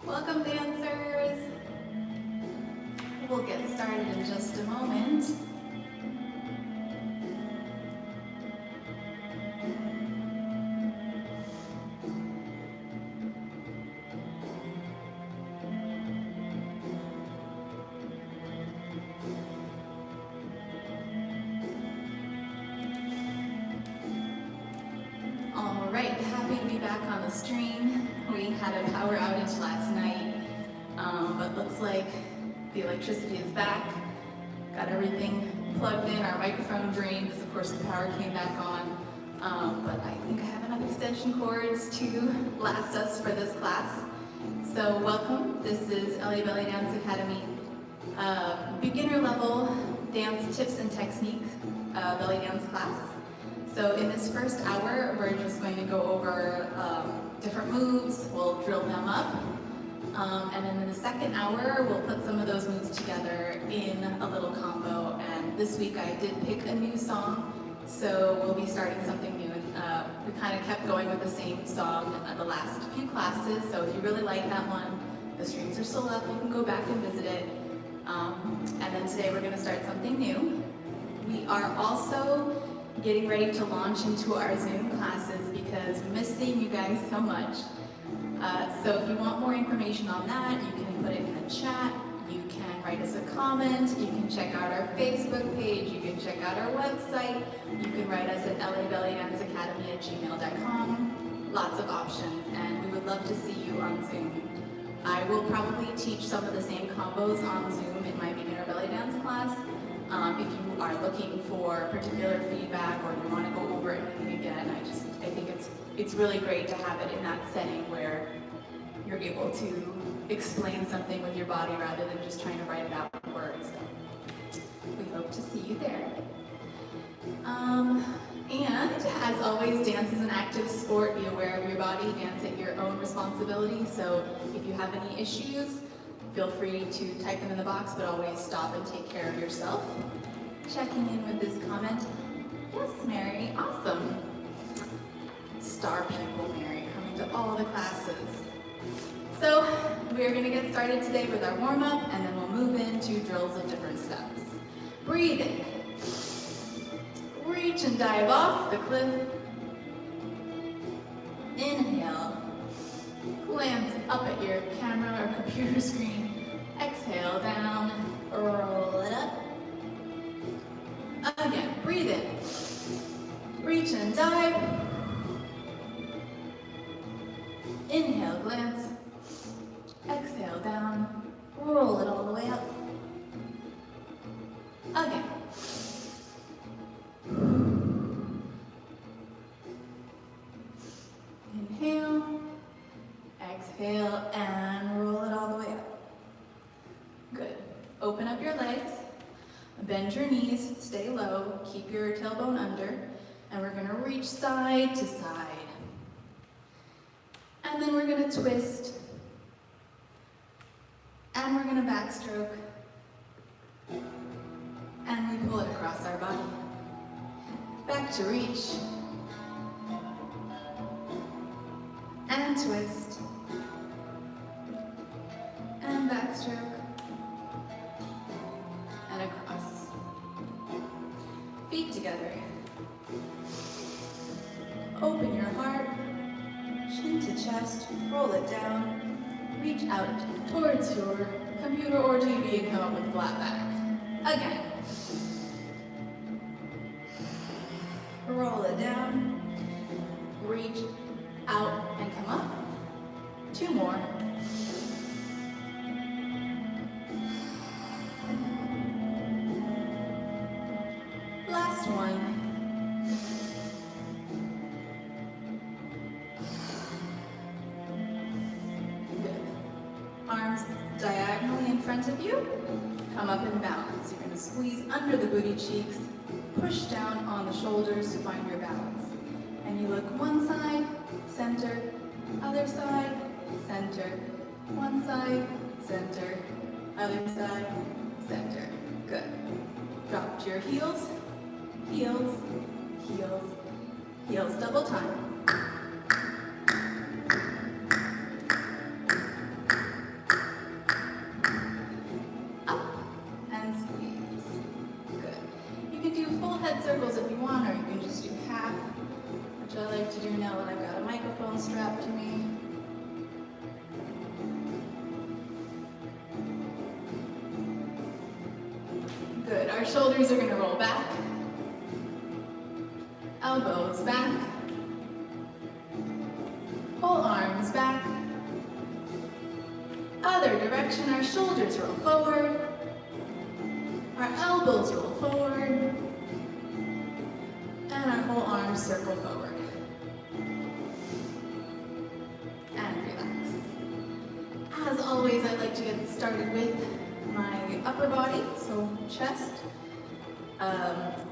Welcome, dancers. We'll get started in just a moment. All right, happy to be back on the stream. We had a power outage last night, but looks like the electricity is back. Got everything plugged in, our microphone drained because of course the power came back on. But I think I have enough extension cords to last us for this class. So welcome, this is Bellydance Academy, beginner level dance tips and technique belly dance class. So in this first hour, we're just going to go over different moves, we'll drill them up, and then in the second hour, we'll put some of those moves together in a little combo. And this week I did pick a new song, so we'll be starting something new. We kind of kept going with the same song the last few classes, so if you really like that one, the streams are still up, you can go back and visit it. And then today we're going to start something new. We are also getting ready to launch into our Zoom classes because we miss seeing you guys so much. So if you want more information on that, you can put it in the chat, you can write us a comment, you can check out our Facebook page, you can check out our website, you can write us at labellydanceacademy@gmail.com. Lots of options, and we would love to see you on Zoom. I will probably teach some of the same combos on Zoom in my beginner belly dance class. If you are looking for particular feedback or you want to go over anything again, I think it's really great to have it in that setting where you're able to explain something with your body rather than just trying to write it out in words. So we hope to see you there. And as always, dance is an active sport. Be aware of your body, dance at your own responsibility. So if you have any issues, feel free to type them in the box, but always stop and take care of yourself. Checking in with this comment. Yes, Mary, awesome. Star pupil, Mary, coming to all the classes. So we're gonna get started today with our warm-up, and then we'll move into drills of different steps. Breathing. Reach and dive off the cliff. Inhale. Glance up at your camera or computer screen. Exhale down, roll it up. Again, breathe in. Reach and dive. Inhale, glance. Exhale down, roll it all the way up. Again. Inhale. Exhale and roll it all the way up. Good. Open up your legs, bend your knees, stay low, keep your tailbone under, and we're going to reach side to side. And then we're going to twist, and we're going to backstroke, and we pull it across our body. Back to reach, and twist, and backstroke, and across. Feet together. Open your heart, chin to chest, roll it down, reach out towards your computer or TV and come up with a flat back. Again. Roll it down, reach out and come up. Two more. Last one. Good. Arms diagonally in front of you. Come up and balance. You're going to squeeze under the booty cheeks. Push down on the shoulders to find your balance. And you look one side, center, other side, center, one side, center, other side, center. Good. Drop to your heels, heels, heels, heels, double time. bottom strap to me. Good, our shoulders are gonna roll back. Elbows back. Whole arms back. Other direction, our shoulders roll forward. Our elbows roll forward. And our whole arms circle forward. And relax. As always, I'd like to get started with my upper body, so chest,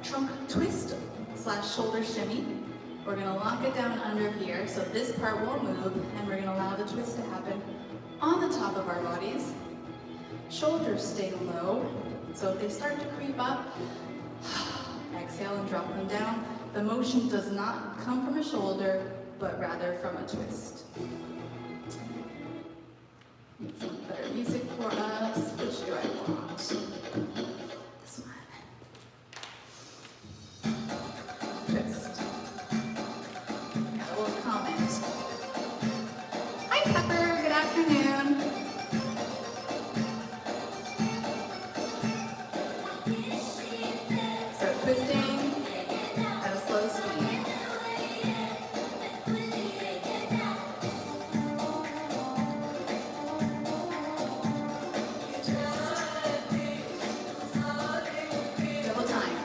trunk twist / shoulder shimmy. We're gonna lock it down under here, so this part won't move, and we're gonna allow the twist to happen on the top of our bodies. Shoulders stay low, so if they start to creep up, exhale and drop them down. The motion does not come from a shoulder, but rather from a twist. Need some better music for us. Which do I want? This one. Twist. Got a little comment. Hi Pepper, good afternoon. So twisting at a slow speed. Double time.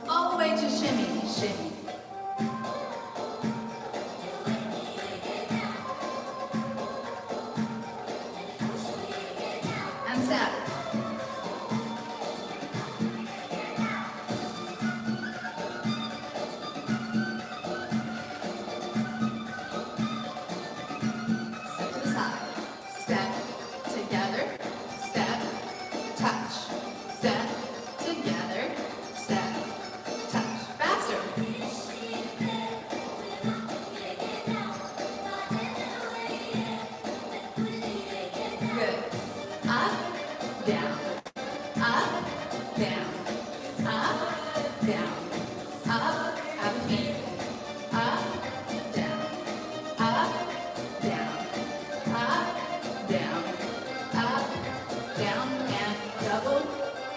All the way to shimmy, shimmy. And step. Step to the side. Step together. Step, touch. Step together. Step, touch. Faster. Good. Up, down. Up, down. Up, down. Up, have a feet. Up, down. Up, down. Up, down. Up, down, and double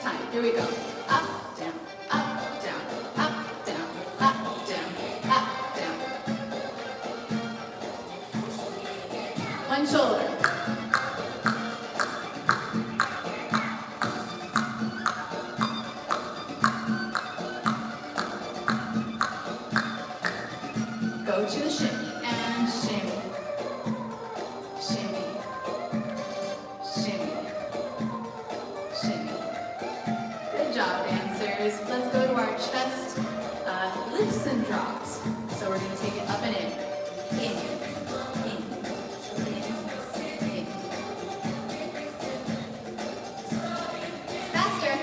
time. Here we go. Up, down. Up, down. Up, down. Up, down. Up, down. One shoulder. Go to the shimmy and shimmy. Shimmy. Shimmy. Shimmy. Good job, dancers. Let's go to our chest lifts and drops. So we're going to take it up and in. In. In. In. In. Faster.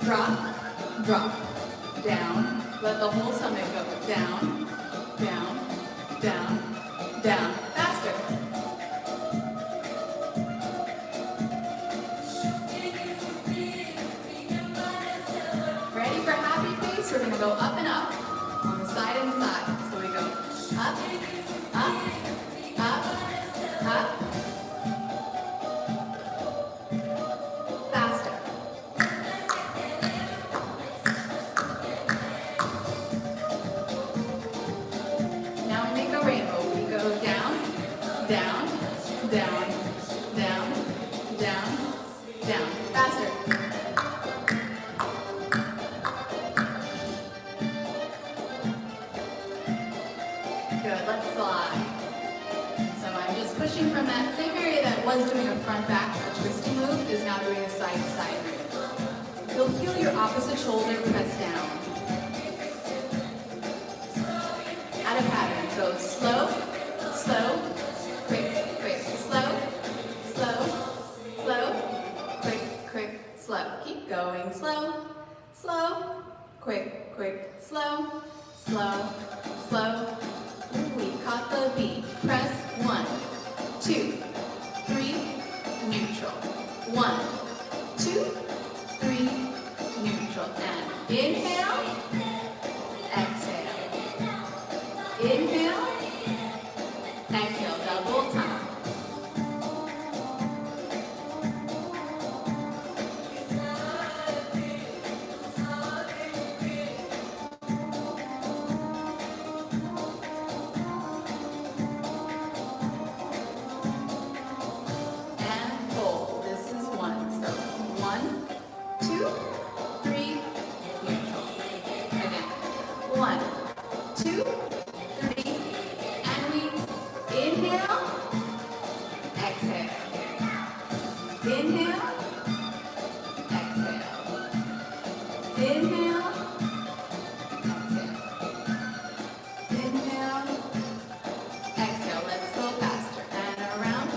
Drop, drop, down. Let the whole stomach go. Down, down, down, down. Faster. Ready for happy face? We're going to go up and up on the side and side. So we go up, up, up, up. Faster. Now we make a rainbow. We go down, down, down, down, down, down. Faster. Good, let's slide. So I'm just pushing from that same area that was doing a front back, a twisty move, is now doing a side to side move. You'll feel your opposite shoulder press down. Add a pattern. So slow, slow, quick, quick, slow, slow, slow, quick, quick, slow. Keep going. Slow, slow, quick, quick, slow, slow, slow. Ooh, we caught the beat. Press, Inhale, exhale. Inhale, exhale. Inhale, exhale. Let's go faster. And around,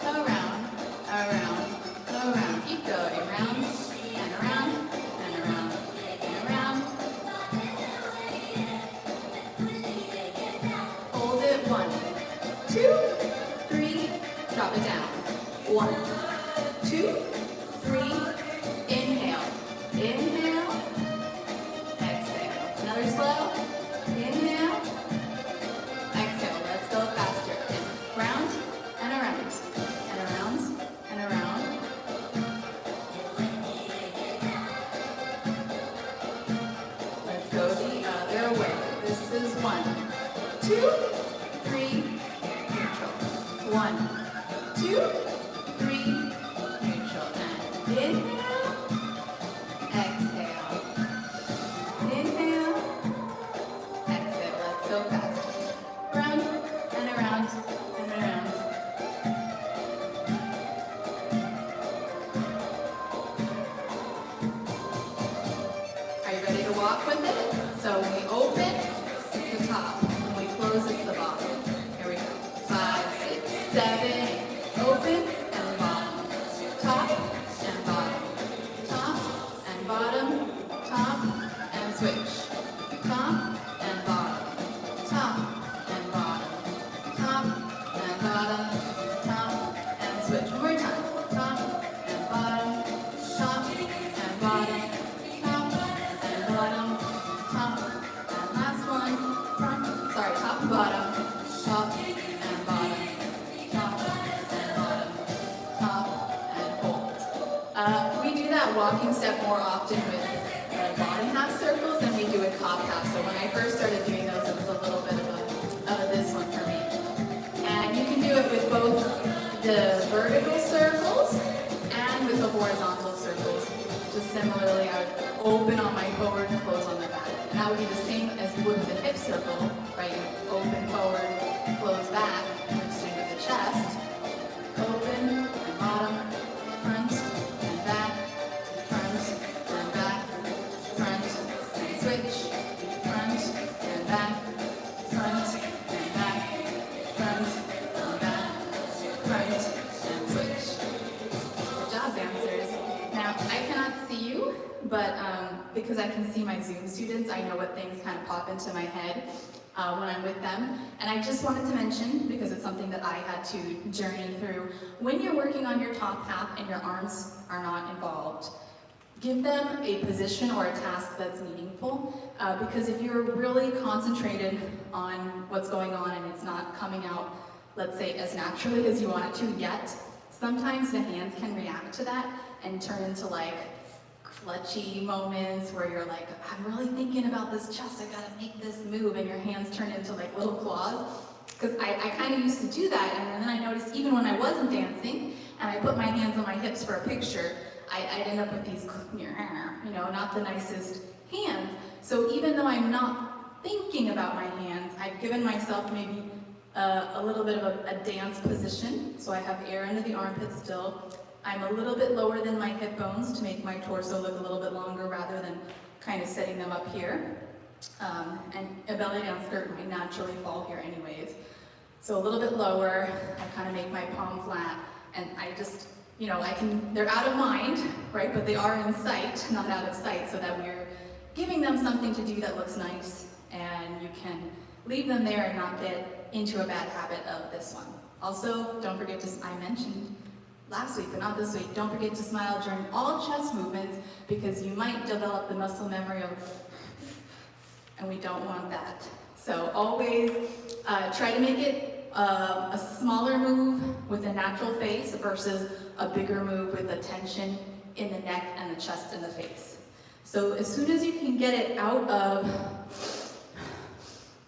around, around, around. Keep going. Round and around and around and around. Hold it. 1, 2, 3. Drop it down. 1, 2, 3. Inhale. Inhale. Exhale. Another slow. Inhale. Exhale. Let's go faster. And round and around and around and around. Let's go the other way. This is 1, 2, 3. Neutral. 1, 2, 3. Neutral. And inhale. Exhale. Inhale. Exhale. Let's go faster. Round and around and around. Are you ready to walk with it? So when we open, it's the top. When we close, it's the bottom. Here we go. 5, 6, 7, 8. Open and bottom. Top and bottom. Top and bottom. Top and switch. Top and bottom. Top and bottom. Top and bottom. Top and switch. One more time. Top and bottom. Top and bottom. Top and bottom. Top and last one. Front. Sorry, top and bottom. Top and bottom. Top and bottom. Top and hold. We do that walking step more often with bottom half circles than we do with top half. So when I first started doing those, it was a little bit of this one for me. And you can do it with both the vertical circles and with the horizontal circles. Just similarly, I would open on my forward and close on the back. And that would be the same as you would with a hip circle, right? You open forward, close back, and same with the chest. Open and bottom, front and back, front and back, front and switch, front and back, front and back, front and back, front and switch. Good job, dancers. Now, I cannot see you, but because I can see my Zoom students, I know what things kind of pop into my head when I'm with them. And I just wanted to mention, because it's something that I had to journey through, when you're working on your top half and your arms are not involved, give them a position or a task that's meaningful, because if you're really concentrated on what's going on and it's not coming out, let's say, as naturally as you want it to yet, sometimes the hands can react to that and turn into like clutchy moments where you're like, I'm really thinking about this chest, I gotta make this move, and your hands turn into like little claws. Because I kind of used to do that, and then I noticed even when I wasn't dancing, and I put my hands on my hips for a picture, I'd end up with these, not the nicest hands. So even though I'm not thinking about my hands, I've given myself maybe a little bit of a dance position. So I have air under the armpit still. I'm a little bit lower than my hip bones to make my torso look a little bit longer rather than kind of setting them up here. And a belly down skirt might naturally fall here anyways. So a little bit lower, I kind of make my palm flat, and I just, they're out of mind, right? But they are in sight, not out of sight, so that we're giving them something to do that looks nice, and you can leave them there and not get into a bad habit of this one. Also, don't forget to, I mentioned last week, but not this week, don't forget to smile during all chest movements, because you might develop the muscle memory of, and we don't want that. So always try to make it a smaller move with a natural face versus a bigger move with a tension in the neck and the chest and the face. So as soon as you can get it out of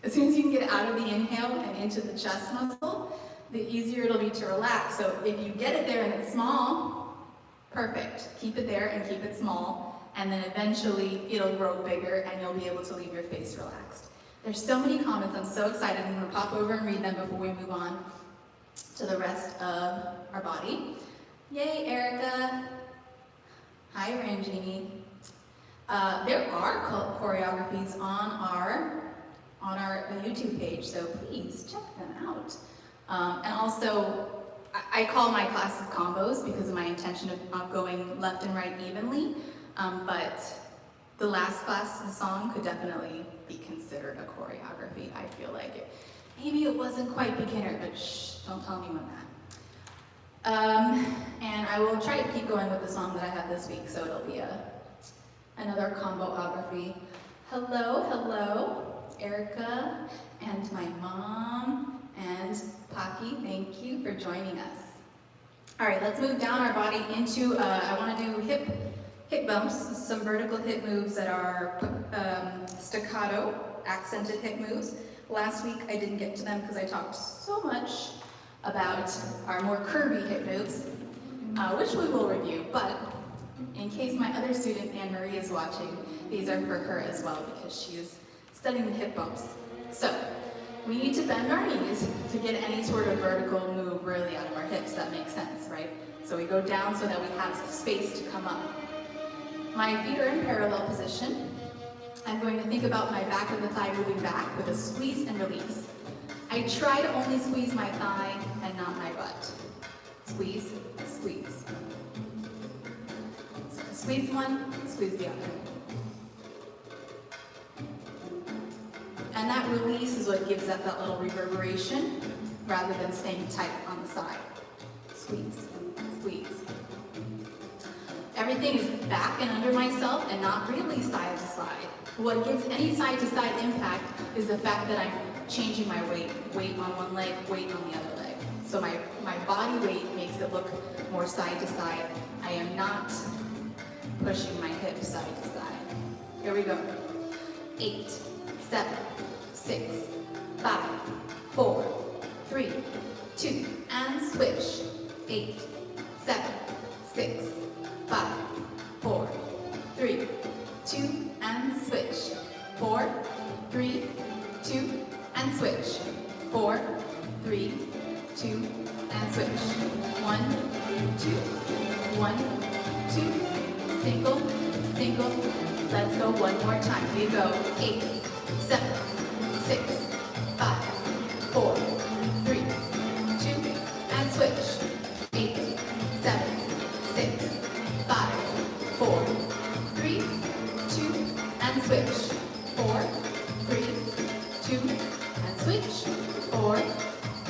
the inhale and into the chest muscle, the easier it'll be to relax. So if you get it there and it's small, perfect. Keep it there and keep it small, and then eventually it'll grow bigger and you'll be able to leave your face relaxed. There's so many comments, I'm so excited. I'm gonna pop over and read them before we move on to the rest of our body. Yay, Erica. Hi, Ranjini. There are choreographies on our YouTube page, so please check them out. And also, I call my classes combos because of my intention of going left and right evenly, but the last class, the song, could definitely be considered a choreography. I feel like it. Maybe it wasn't quite beginner, but shh, don't tell anyone that. And I will try to keep going with the song that I have this week, so it'll be another comboography. Hello, hello, Erica, and my mom, and Poppy, thank you for joining us. All right, let's move down our body into, I want to do hip bumps, some vertical hip moves that are staccato, accented hip moves. Last week I didn't get to them because I talked so much about our more curvy hip moves, which we will review, but in case my other student, Anne-Marie, is watching, these are for her as well because she is studying the hip bumps. So, we need to bend our knees to get any sort of vertical move really out of our hips. That makes sense, right? So we go down so that we have space to come up. My feet are in parallel position. I'm going to think about my back of the thigh moving back with a squeeze and release. I try to only squeeze my thigh and not my butt. Squeeze, squeeze. So squeeze one, squeeze the other. And that release is what gives that little reverberation rather than staying tight on the side. Squeeze, squeeze. Everything is back and under myself and not really side to side. What gives any side to side impact is the fact that I'm changing my weight. Weight on one leg, weight on the other leg. So my body weight makes it look more side to side. I am not pushing my hips side to side. Here we go. 8, 7, 6, 5, 4, 3, 2, and switch. 8, 7, 6, 5, 4, 3, 2, and switch. 4, 3, 2, and switch. 4, 3, 2, and switch. 1, 2, 1, 2, single, single. Let's go one more time. We go 8, 7, 6, 5, 4, 3, 2, and switch. 8, 7, 6, 5, 4, 3, 2, and switch. 4, 3, 2, and switch. 4,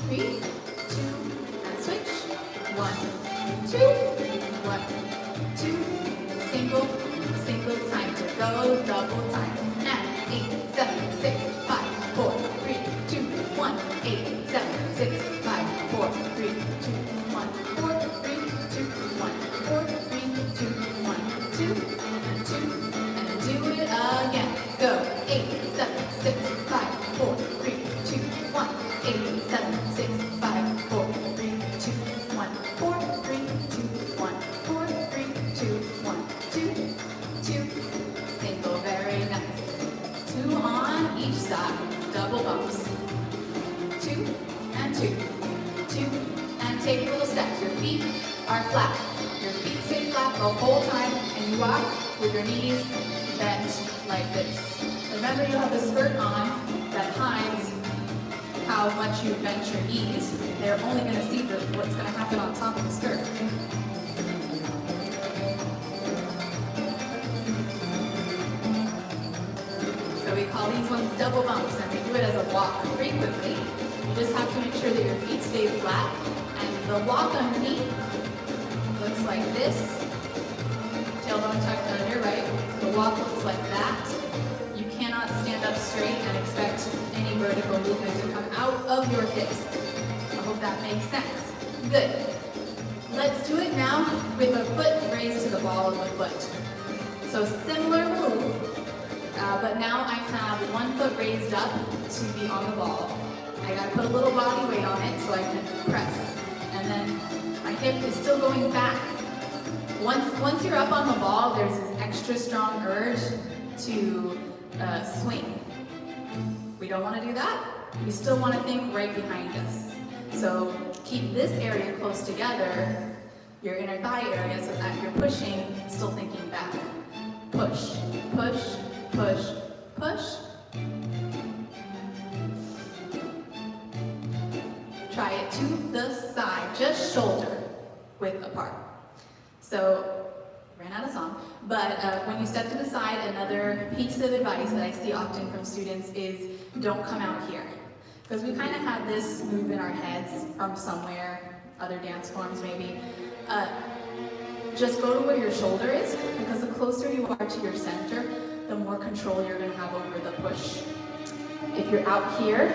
3, 2, and switch. 1, 2, 1, 2, single, single, time to go, double time. And 8, 7, 6, 5, 4, 3, 2, 1. 8, 7, 6, 5, 4, 3, 2, 1. 4, 3, 2, 1. 4, 3, 2, 1. 2, and 2, and do it again. Go. 8, 7, 6, 5, 4, 3, 2, 1. 8, 7, 6, 5, 4, 3, 2, 1. 4, 3, 2, 1. 4, 3, 2, 1. 2, 2, single, very nice. 2 on each side, double bumps. 2 and 2, 2 and take little steps. Your feet are flat. Your feet stay flat the whole time, and you walk with your knees bent like this. Remember, you have a skirt on that hides how much you bent your knees. They're only going to see what's going to happen on top of the skirt. So we call these ones double bumps, and we do it as a walk frequently. You just have to make sure that your feet stay flat, and the walk underneath looks like this. Tailbone tucked under, right? The walk looks like that. You cannot stand up straight and expect any vertical movement to come out of your hips. I hope that makes sense. Good. Let's do it now with a foot raised to the ball of the foot. So similar move. But now I have one foot raised up to be on the ball. I gotta put a little body weight on it so I can press. And then my hip is still going back. Once you're up on the ball, there's this extra strong urge to swing. We don't want to do that. We still want to think right behind us. So keep this area close together, your inner thigh area so that you're pushing, still thinking back. Push, push, push, push. Try it to the side, just shoulder width apart. So, ran out of song, but when you step to the side, another piece of advice that I see often from students is don't come out here. Because we kind of had this move in our heads from somewhere, other dance forms maybe. Just go to where your shoulder is, because the closer you are to your center, the more control you're going to have over the push. If you're out here,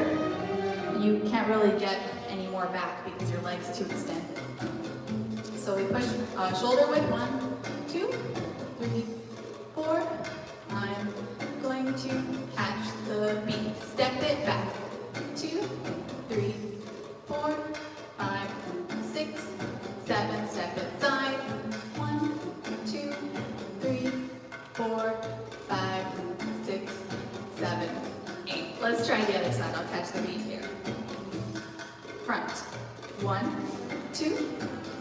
you can't really get any more back because your leg's too extended. So we push shoulder width, 1, 2, 3, 4. I'm going to catch the beat. Step it back. 2, 3, 4, 5, 6, 7. Step it side. 1, 2, 3, 4, 5, 6, 7, 8. Let's try the other side. I'll catch the beat here. Front. 1, 2,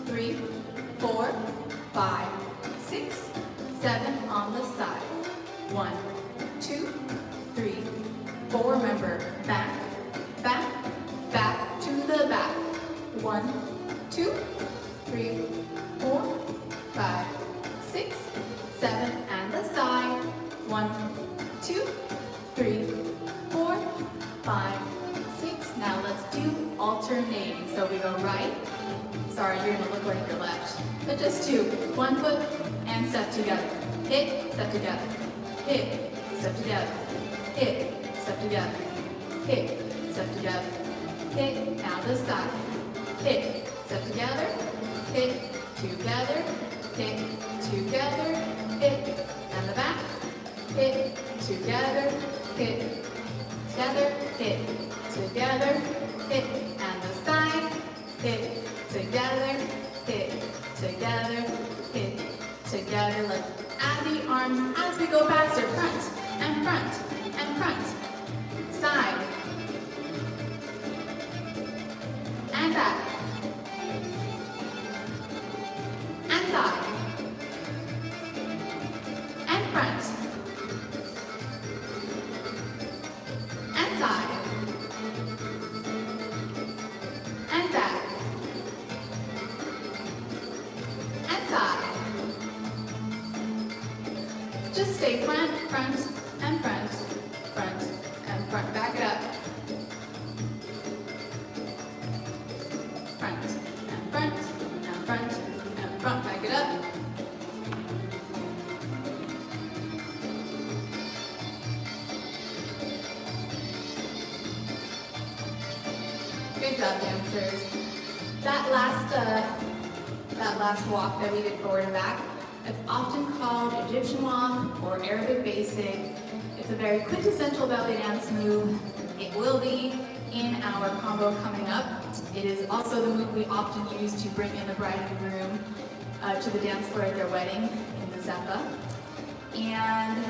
3, 4, 5, 6, 7 on the side. 1, 2, 3, 4. Remember, back, back, back to the back. 1, 2, 3, 4, 5, 6, 7, and the side. 1, 2, 3, 4, 5, 6. Now let's do alternating. So we go right. Sorry, you're gonna look like you're left. But just 2. 1 foot and step together. Hit, step together. Hit, step together. Hit, step together. Hit, step together. Hit, now this side. Hit, step together. Hit, together. Hit, together. Hit, and the back. Hit, together. Hit, together. Hit, together. Hit, and the side. Hit, together. Hit, together. Hit, together. Let's add the arms as we go faster. Front, and front, and front. Side. And back. And side. And front. And side. And back. And side. Just stay front, front, and front, front, and front. Back it up. Front, and front, and front, and front. Back it up. Good job, dancers. That last walk that we did forward and back, it's often called Egyptian walk or Arabic basic. It's a very quintessential belly dance move. It will be in our combo coming up. It is also the move we often use to bring in the bride and groom to the dance floor at their wedding in the Zeppa. And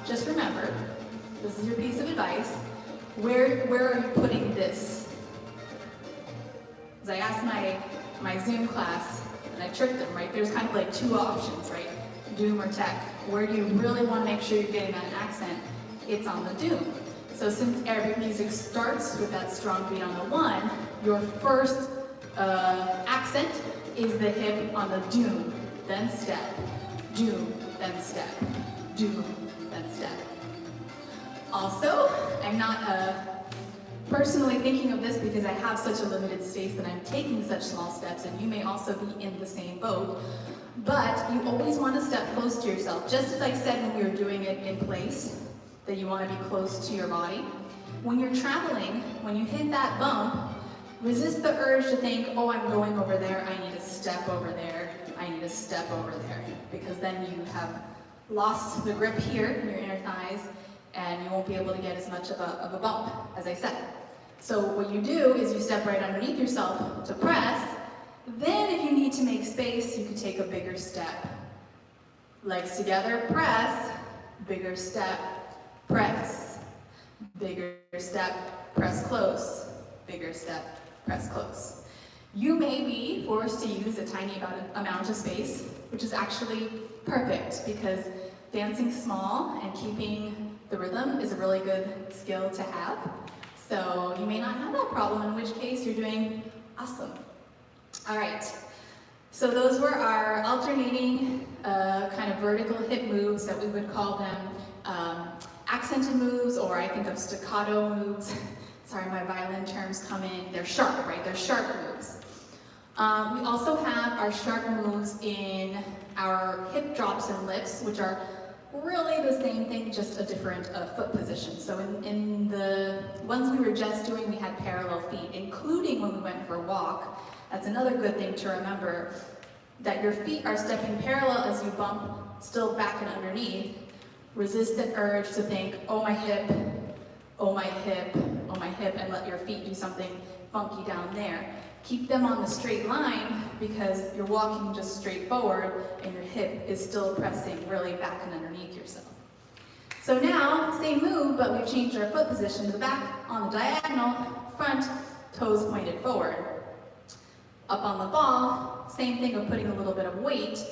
just remember, this is your piece of advice. Where are you putting this? As I asked my Zoom class, and I tricked them, right? There's kind of like 2 options, right? Doom or tech. Where do you really want to make sure you're getting that accent? It's on the doom. So since Arabic music starts with that strong beat on the 1, your first accent is the hip on the doom, then step, doom, then step, doom, then step. Also, I'm not personally thinking of this because I have such a limited space that I'm taking such small steps, and you may also be in the same boat, but you always want to step close to yourself. Just as I said when we were doing it in place, that you want to be close to your body. When you're traveling, when you hit that bump, resist the urge to think, oh, I'm going over there, I need to step over there, I need to step over there, because then you have lost the grip here in your inner thighs, and you won't be able to get as much of a bump, as I said. So what you do is you step right underneath yourself to press. Then if you need to make space, you can take a bigger step. Legs together, press, bigger step, press, bigger step, press close, bigger step, press close. You may be forced to use a tiny amount of space, which is actually perfect because dancing small and keeping the rhythm is a really good skill to have. So you may not have that problem, in which case you're doing awesome. All right, so those were our alternating kind of vertical hip moves that we would call them accented moves, or I think of staccato moves. Sorry, my violin terms come in. They're sharp, right? They're sharp moves. We also have our sharp moves in our hip drops and lifts, which are really the same thing, just a different foot position. So in the ones we were just doing, we had parallel feet, including when we went for a walk. That's another good thing to remember, that your feet are stepping parallel as you bump still back and underneath. Resist an urge to think, oh my hip, oh my hip, oh my hip, and let your feet do something funky down there. Keep them on the straight line because you're walking just straight forward and your hip is still pressing really back and underneath yourself. So now, same move, but we've changed our foot position to the back on the diagonal, front, toes pointed forward. Up on the ball, same thing of putting a little bit of weight,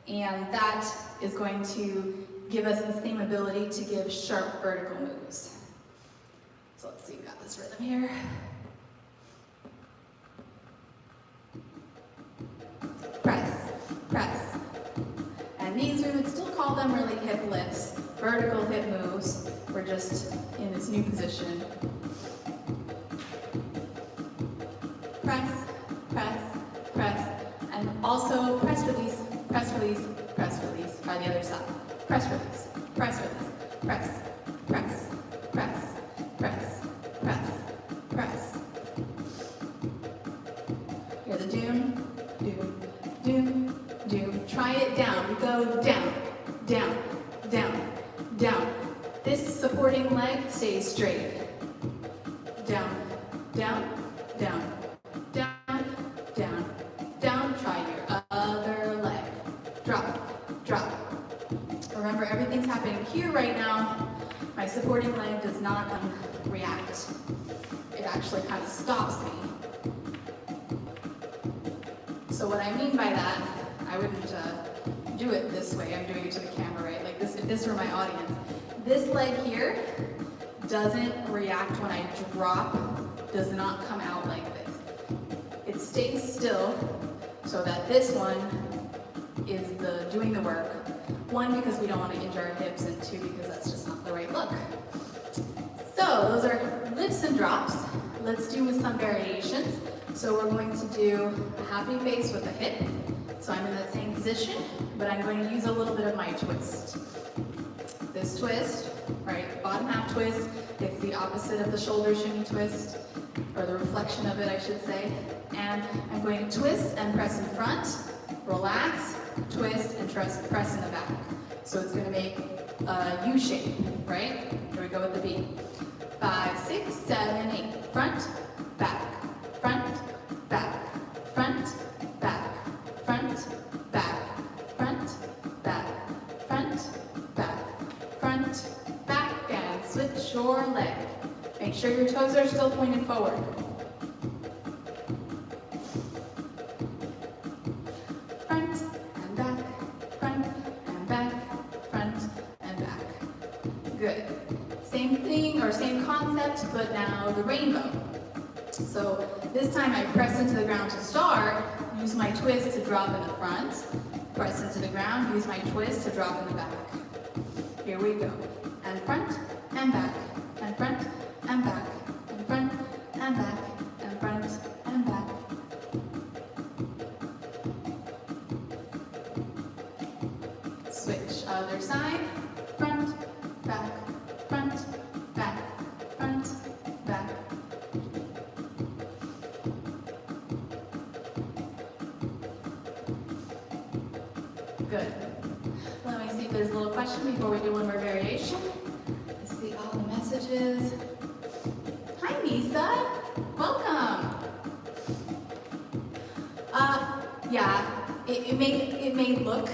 and that is going to give us the same ability to give sharp vertical moves. So let's see, we've got this rhythm here. Press, press. And these, we would still call them really hip lifts, vertical hip moves. We're just in this new position. Press, press, press. And also press, release, press, release, press, release. Try the other side. Press, release, press, release, press, press, press, press, press, press. Hear the doom, doom, doom, doom. Try it down. We go down, down, down, down. This supporting leg stays straight. Down, down, down, down, down, down. Try your other leg. Drop, drop. Remember, everything's happening here right now. My supporting leg does not react. It actually kind of stops me. So what I mean by that, I wouldn't do it this way. I'm doing it to the camera, right? Like this, if this were my audience. This leg here doesn't react when I drop, does not come out like this. It stays still so that this one is doing the work. One, because we don't want to injure our hips, and two, because that's just not the right look. So those are lifts and drops. Let's do with some variations. So we're going to do a happy face with a hip. So I'm in that same position, but I'm going to use a little bit of my twist. This twist, right, bottom half twist, it's the opposite of the shoulder shimmy twist, or the reflection of it, I should say. And I'm going to twist and press in front, relax, twist, and press in the back. So it's going to make a U shape, right? Here we go with the beat. 5, 6, 7, 8. Front, back, front, back, front, back, front, back, front, back, front, back, front, back, and switch your leg. Make sure your toes are still pointed forward. Front and back, front and back, front and back. Good. Same thing, or same concept, but now the rainbow. So this time I press into the ground to start, use my twist to drop in the front, press into the ground, use my twist to drop in the back. Here we go. And front, and back, and front, and back, and front, and back, and front, and back. Switch, other side, front, back, front, back, front, back. Good. Let me see if there's a little question before we do one more variation. Let's see all the messages. Hi, Lisa. Welcome. Yeah, it may look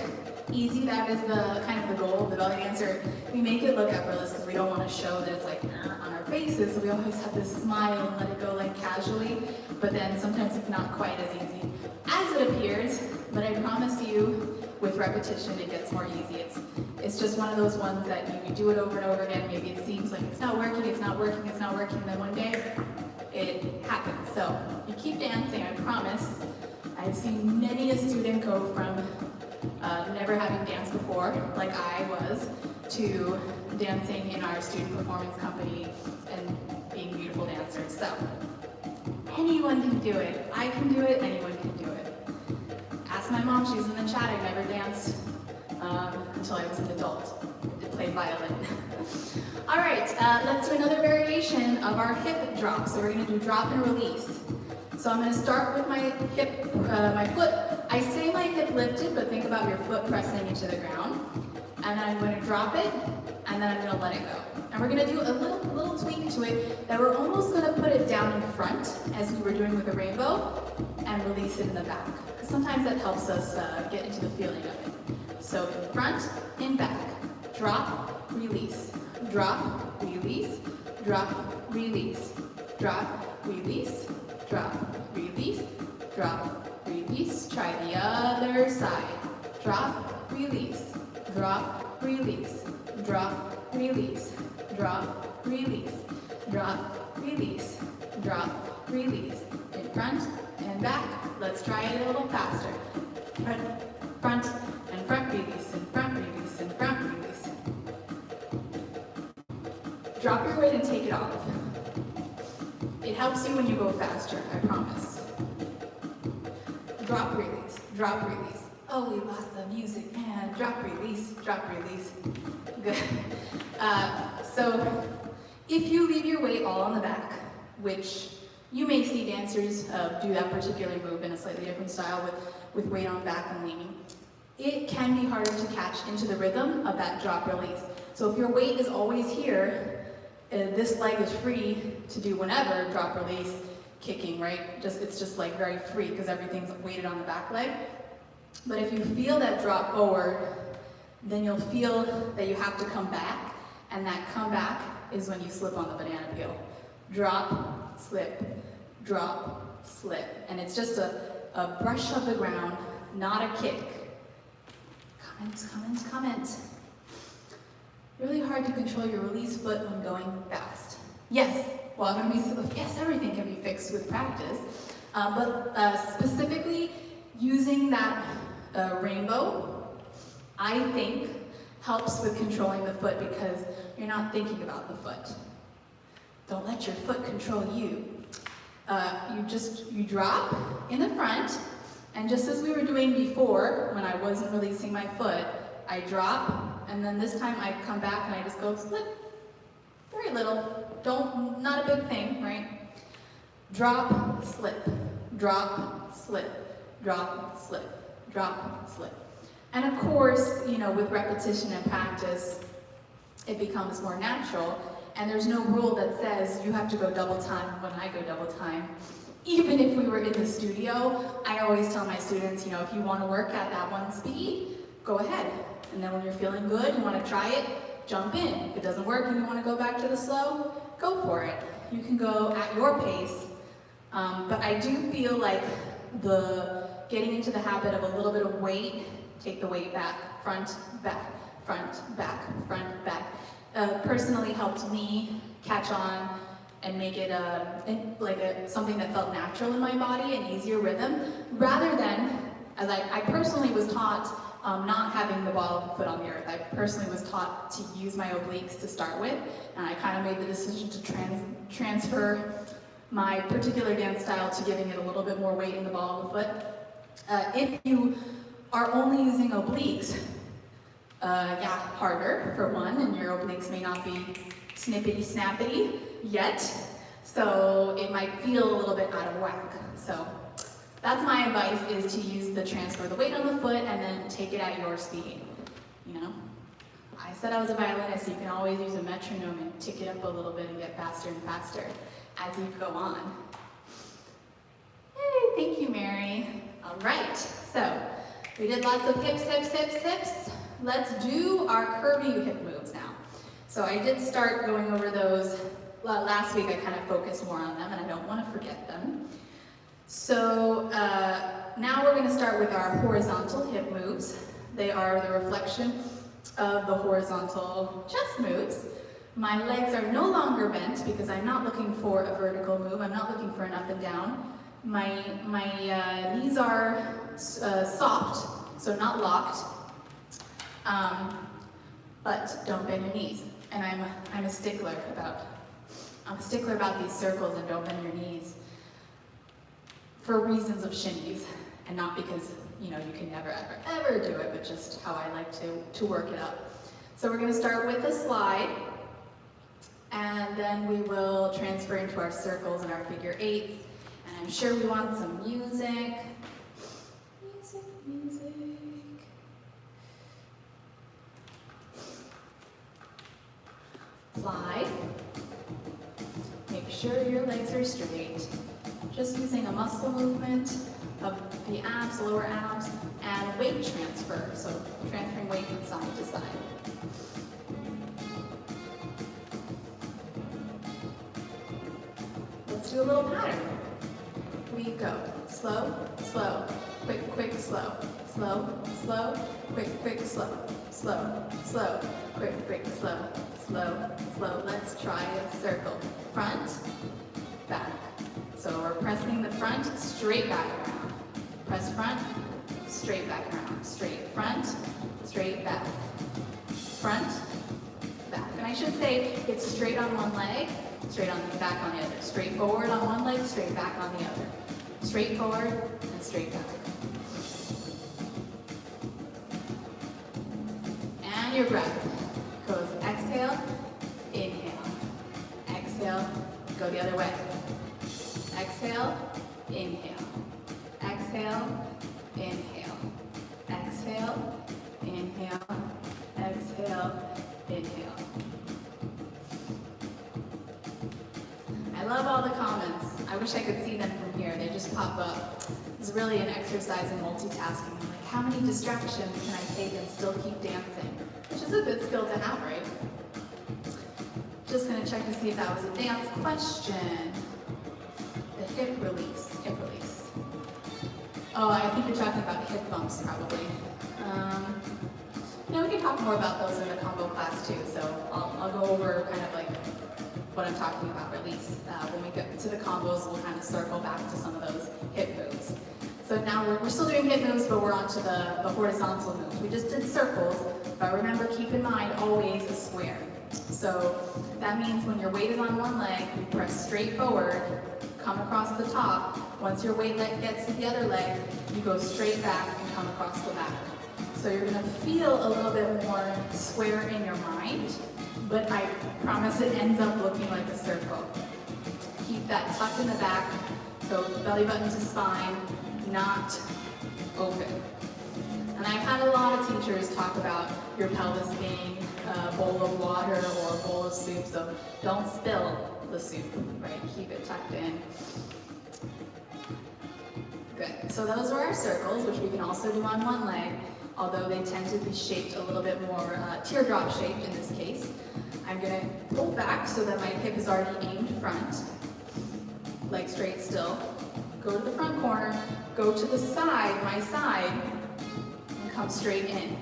easy. That is the kind of the goal of the belly dancer. We make it look effortless because we don't want to show that it's like on our faces. So we always have this smile and let it go like casually. But then sometimes it's not quite as easy as it appears. But I promise you, with repetition, it gets more easy. It's just one of those ones that you do it over and over again. Maybe it seems like it's not working, it's not working, it's not working. And then one day, it happens. So you keep dancing, I promise. I've seen many a student go from never having danced before, like I was, to dancing in our student performance company and being beautiful dancers. So anyone can do it. I can do it, anyone can do it. Ask my mom, she's in the chat. I never danced until I was an adult. I did play violin. All right, let's do another variation of our hip drop. So we're gonna do drop and release. So I'm gonna start with my hip, my foot. I say my hip lifted, but think about your foot pressing into the ground. And then I'm gonna drop it, and then I'm gonna let it go. And we're gonna do a little tweak to it that we're almost gonna put it down in front, as we were doing with the rainbow, and release it in the back. Sometimes that helps us get into the feeling of it. So in front, in back, drop, release, drop, release, drop, release, drop, release, drop, release, drop, release. Try the other side. Drop, release, drop, release, drop, release, drop, release, drop, release, drop, release. In front and back. Let's try it a little faster. Front, and front release, and front release, and front release. Drop your weight and take it off. It helps you when you go faster, I promise. Drop, release, drop, release. Oh, we lost the music, man. Drop, release, drop, release. Good. So, if you leave your weight all on the back, which you may see dancers do that particular move in a slightly different style with weight on back and leaning, it can be harder to catch into the rhythm of that drop release. So if your weight is always here, this leg is free to do whenever, drop release, kicking, right? It's just like very free because everything's weighted on the back leg. But if you feel that drop forward, then you'll feel that you have to come back, and that come back is when you slip on the banana peel. Drop, slip, drop, slip. And it's just a brush of the ground, not a kick. Comment, comment, comment. Really hard to control your release foot when going fast. Yes, well, yes, everything can be fixed with practice. But specifically, using that rainbow, I think, helps with controlling the foot because you're not thinking about the foot. Don't let your foot control you. You drop in the front, and just as we were doing before, when I wasn't releasing my foot, I drop, and then this time I come back and I just go slip. Very little, not a big thing, right? Drop, slip, drop, slip, drop, slip, drop, slip. And of course, with repetition and practice, it becomes more natural. And there's no rule that says you have to go double time when I go double time. Even if we were in the studio, I always tell my students, if you want to work at that one speed, go ahead. And then when you're feeling good, you want to try it, jump in. If it doesn't work and you want to go back to the slow, go for it. You can go at your pace. But I do feel like getting into the habit of a little bit of weight, take the weight back, front, back, front, back, front, back. Personally helped me catch on and make it something that felt natural in my body, an easier rhythm, rather than, as I personally was taught, not having the ball of the foot on the earth. I personally was taught to use my obliques to start with, and I kind of made the decision to transfer my particular dance style to giving it a little bit more weight in the ball of the foot. If you are only using obliques, harder for one, and your obliques may not be snippety-snappity yet, so it might feel a little bit out of whack. So that's my advice, is to use the transfer the weight on the foot and then take it at your speed. I said I was a violinist, so you can always use a metronome and tick it up a little bit and get faster and faster as you go on. Hey, thank you, Mary. All right, so We did lots of hips, hips, hips, hips. Let's do our curvy hip moves now. So I did start going over those. Last week I kind of focused more on them and I don't want to forget them. So now we're going to start with our horizontal hip moves. They are the reflection of the horizontal chest moves. My legs are no longer bent because I'm not looking for a vertical move. I'm not looking for an up and down. My knees are soft, so not locked, but don't bend your knees. And I'm a stickler about these circles and don't bend your knees for reasons of shinies, and not because you can never ever do it, but just how I like to work it up. So we're going to start with a slide, and then we will transfer into our circles and our figure eights. And I'm sure we want some music. Music. Slide. Make sure your legs are straight. Just using a muscle movement of the abs, lower abs, and weight transfer. So transferring weight from side to side. Let's do a little pattern. We go slow, slow, quick, quick, slow, slow, slow, quick, quick, slow, slow, slow, quick, quick, slow, slow, slow. Let's try a circle. Front, back. So we're pressing the front straight back around. Press front, straight back around. Straight front, straight back. Front, back. And I should say it's straight on one leg, straight on the back on the other. Straight forward on one leg, straight back on the other. Straight forward and straight back. And your breath goes exhale, inhale. Exhale, go the other way. Exhale, inhale. Exhale, inhale. Exhale, inhale. Exhale, inhale. I love all the comments. I wish I could see them from here. They just pop up. It's really an exercise in multitasking. I'm like, how many distractions can I take and still keep dancing? Which is a good skill to have, right? Just gonna check to see if that was a dance question. The hip release, hip release. Oh, I think you're talking about hip bumps probably. We can talk more about those in the combo class too, so I'll go over kind of like what I'm talking about release. When we get to the combos, we'll kind of circle back to some of those hip moves. So now we're still doing hip moves, but we're on to the horizontal moves. We just did circles, but remember, keep in mind, always a square. So that means when your weight is on one leg, you press straight forward, come across the top. Once your weight gets to the other leg, you go straight back and come across the back. So you're gonna feel a little bit more square in your mind, but I promise it ends up looking like a circle. Keep that tucked in the back, so belly button to spine, not open. And I've had a lot of teachers talk about your pelvis being a bowl of water or a bowl of soup, so don't spill the soup, right? Keep it tucked in. Good. So those are our circles, which we can also do on one leg, although they tend to be shaped a little bit more teardrop shaped in this case. I'm going to pull back so that my hip is already aimed front, leg straight still. Go to the front corner, go to the side, my side, and come straight in.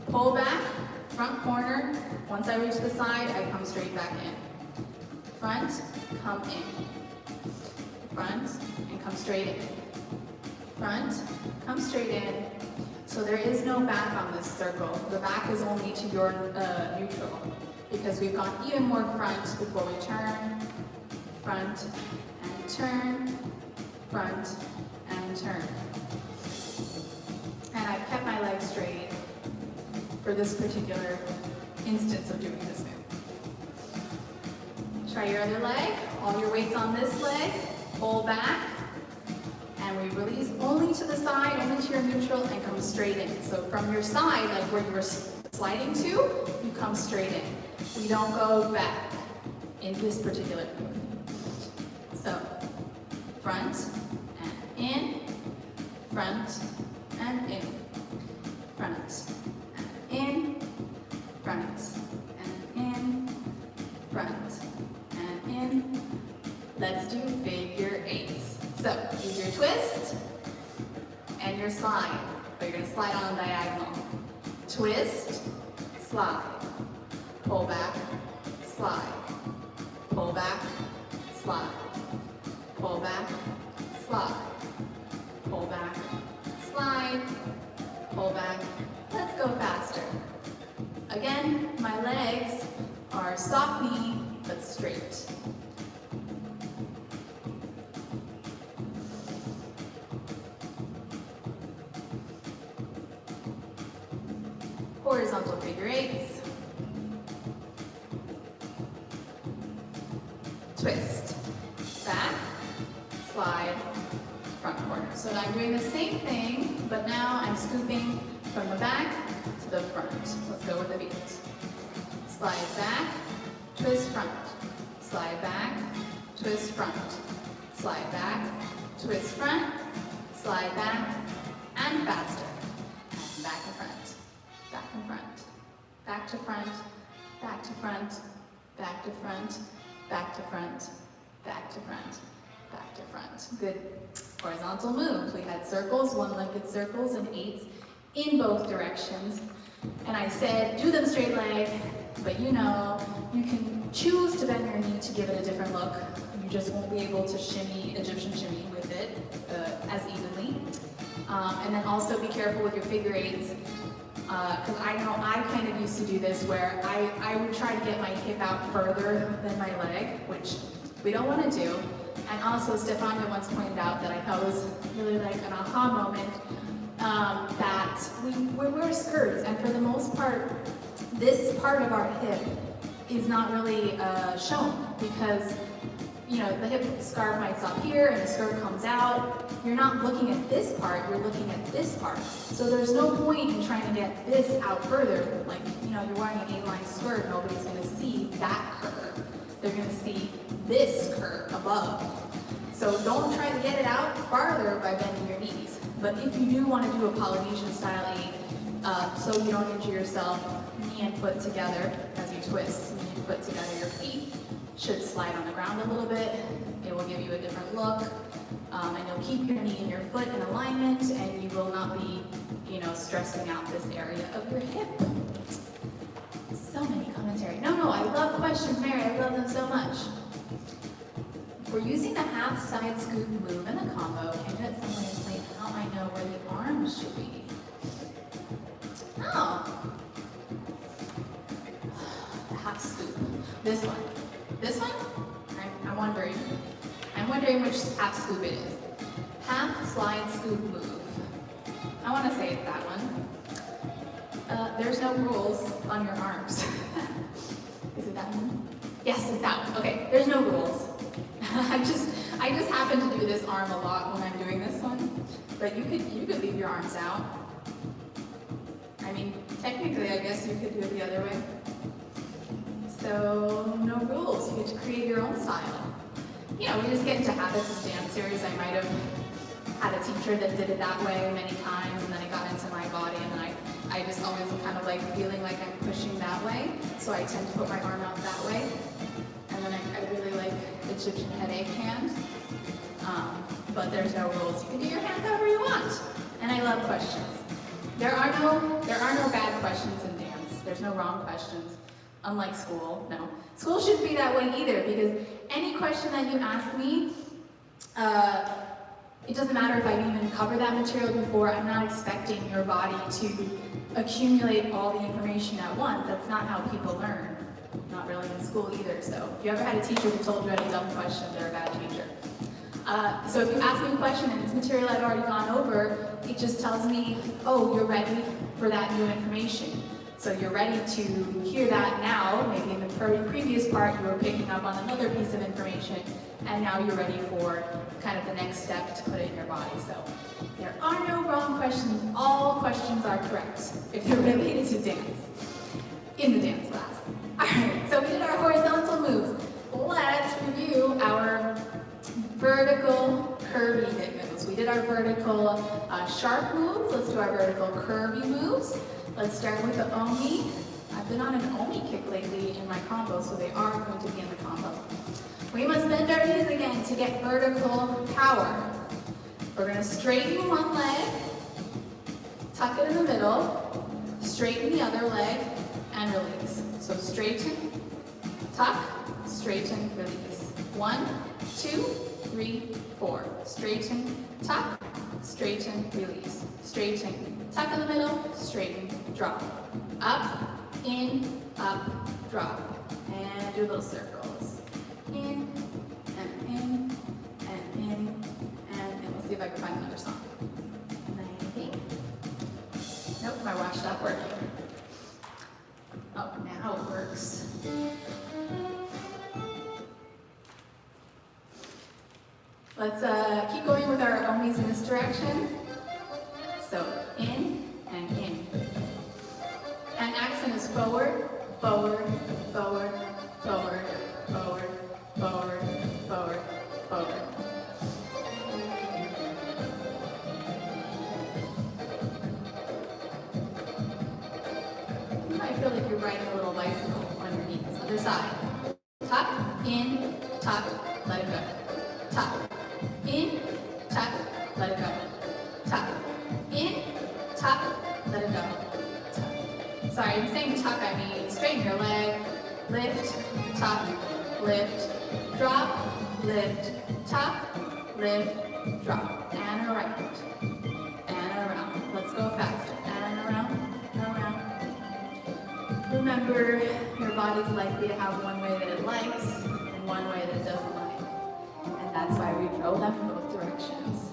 Pull back, front corner. Once I reach the side, I come straight back in. Front, come in. Front, and come straight in. Front, come straight in. So there is no back on this circle. The back is only to your neutral, because we've gone even more front before we turn. Front and turn. Front and turn. And I've kept my legs straight for this particular instance of doing this move. Try your other leg. All your weight's on this leg. Pull back. And we release only to the side, only to your neutral, and come straight in. So from your side, like where you were sliding to, you come straight in. We don't go back in this particular move. So front and in, front and in. front, and in, front, and in, front, and in. Let's do figure eights. So use your twist and your slide, but you're gonna slide on a diagonal. Twist, slide, pull back, slide, pull back, slide, pull back, slide, pull back, slide, pull back. Let's go faster. Again, my legs are soft knee, but straight. Horizontal figure eights. Twist, back, slide, front corner. So I'm doing the same thing, but now I'm scooping from the back to the front. Let's go with the beat. Slide back, twist front, slide back, twist front, slide back, twist front, slide back, and faster. And back to front. Back and front, back to front, back to front, back to front, back to front, back to front, back to front. Good horizontal moves. We had circles, one-legged circles, and eights in both directions. And I said, do them straight leg, but you know, you can choose to bend your knee to give it a different look. You just won't be able to shimmy, Egyptian shimmy with it as evenly. And then also be careful with your figure eights. Because I know I kind of used to do this where I would try to get my hip out further than my leg, which we don't want to do. And also Stefania once pointed out that I thought was really like an aha moment, that we wear skirts, and for the most part, this part of our hip is not really shown because, you know, the hip scarf might stop here and the skirt comes out. You're not looking at this part, you're looking at this part. So there's no point in trying to get this out further. Like, you know, you're wearing an 8-line skirt, nobody's gonna see that curve. They're gonna see this curve above. So don't try to get it out farther by bending your knees. But if you do want to do a Polynesian style 8, so you don't injure yourself, knee and foot together as you twist, knee and foot together, your feet should slide on the ground a little bit. It will give you a different look. And you'll keep your knee and your foot in alignment, and you will not be, you know, stressing out this area of your hip. So many commentary. No, I love questions, Mary. I love them so much. We're using the half side scoop move in the combo. Can you let someone explain how I know where the arms should be? Oh. The half scoop. This one. This one? I'm wondering. I'm wondering which half scoop it is. Half slide scoop move. I want to say it's that one. There's no rules on your arms. Is it that one? Yes, it's that one. Okay, there's no rules. I just happen to do this arm a lot when I'm doing this one. But you could leave your arms out. I mean, technically, I guess you could do it the other way. So, no rules. You get to create your own style. You know, we just get into habits as dancers. I might have had a teacher that did it that way many times, and then it got into my body, and then I just always kind of like feeling like I'm pushing that way. So I tend to put my arm out that way. And then I really like Egyptian headache hand. But there's no rules. You can do your hands however you want. And I love questions. There are no bad questions in dance. There's no wrong questions. Unlike school, no. School shouldn't be that way either, because any question that you ask me, it doesn't matter if I've even covered that material before. I'm not expecting your body to accumulate all the information at once. That's not how people learn. Not really in school either. So if you ever had a teacher who told you any dumb question, they're a bad teacher. So if you ask me a question and it's material I've already gone over, it just tells me, oh, you're ready for that new information. So you're ready to hear that now. Maybe in the previous part you were picking up on another piece of information, and now you're ready for kind of the next step to put it in your body. So there are no wrong questions. All questions are correct if they're related to dance in the dance class. All right, so we did our horizontal moves. Let's review our vertical curvy hip moves. We did our vertical sharp moves. Let's do our vertical curvy moves. Let's start with the Omi. I've been on an Omi kick lately in my combo, so they are going to be in the combo. We must bend our knees again to get vertical power. We're going to straighten one leg, tuck it in the middle, straighten the other leg, and release. So straighten, tuck, straighten, release. 1, 2, 3, 4. Straighten, tuck, straighten, release. Straighten, tuck in the middle, straighten, drop. Up, in, up, drop. And do little circles. In, and in, and in, and in. Let's see if I can find another song. Nope, my watch stopped working. Oh, now it works. Let's keep going with our Omis in this direction. So in and in. And accent is forward, forward, forward, forward, forward, forward, forward, forward. You might feel like you're riding a little bicycle on your knees. Other side. Tuck, in, tuck, let it go. Tuck, in, tuck, let it go. Tuck, in, tuck, let it go. Tuck. Sorry, I'm saying tuck, I mean straighten your leg, lift, tuck, lift, drop, lift, tuck, lift, drop, and around, and around. Let's go faster, and around, and around. Remember, your body's likely to have one way that it likes, and one way that it doesn't like. And that's why we roll them in both directions.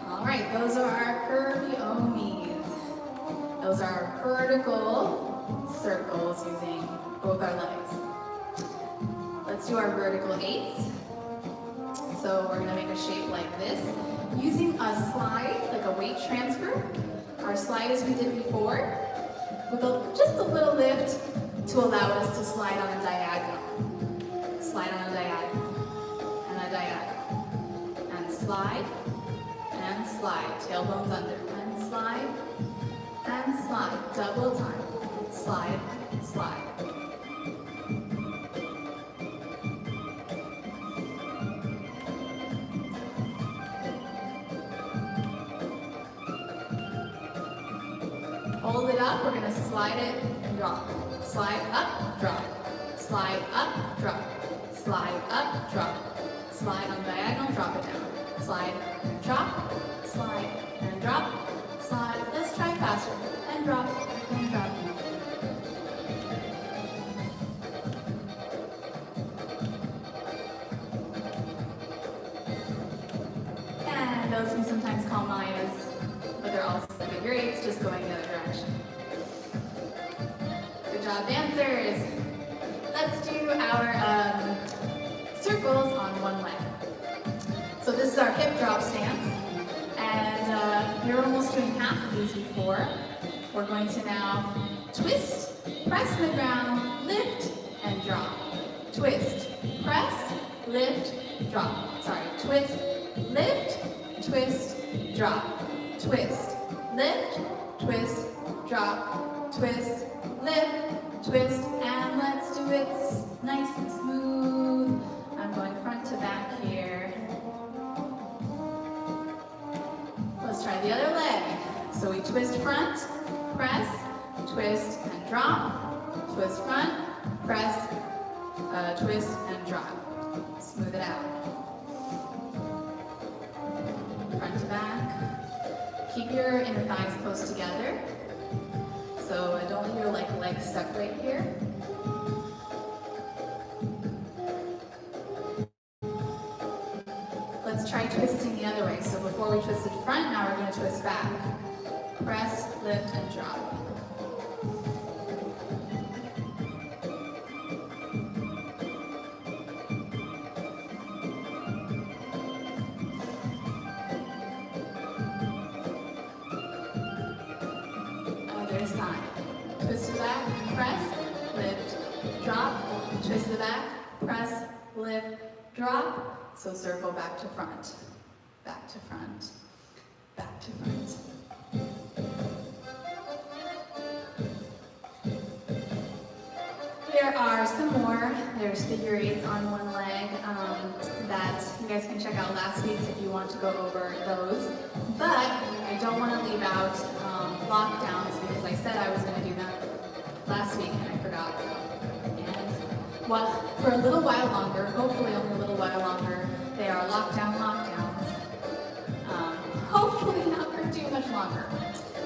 All right, those are our curvy Omis. Those are our vertical circles using both our legs. Let's do our vertical 8s. So we're gonna make a shape like this. Using a slide, like a weight transfer. Our slide as we did before, with just a little lift to allow us to slide on a diagonal. Slide on a diagonal, and a diagonal. And slide, tailbones under. And slide, double time. Slide, slide. Hold it up, we're going to slide it and drop. Slide up, drop. Slide up, drop. Slide up, drop. Slide on diagonal, drop it down. Slide and drop, slide and drop, slide. Let's try faster. And drop, and drop. And those we sometimes call Mayas, but they're also invigorate, just going the other direction. Good job, dancers. Let's do our circles on one leg. So this is our hip drop stance, and you're almost doing half of these before. We're going to now twist, press the ground, lift, and drop. Twist, press, lift, drop. Sorry, twist, lift, twist, drop. Twist, lift, twist, drop, twist, lift, twist, and let's do it nice and smooth. I'm going front to back here. Let's try the other leg. So we twist front, press, twist, and drop. Twist front, press, twist, and drop. Smooth it out. Front to back. Keep your inner thighs close together. So don't let your legs stuck right here. Let's try twisting the other way. So before we twisted front, now we're going to twist back. Press, lift, and drop. Other side. Twist it back. drop, twist the back, press, lift, drop. So circle back to front, back to front, back to front. There are some more. There's figure eights on one leg that you guys can check out last week's if you want to go over those. But I don't want to leave out lockdowns because I said I was going to do them last week and I forgot. And well, for a little while longer, hopefully only a little while longer, they are lockdowns. Hopefully not for too much longer.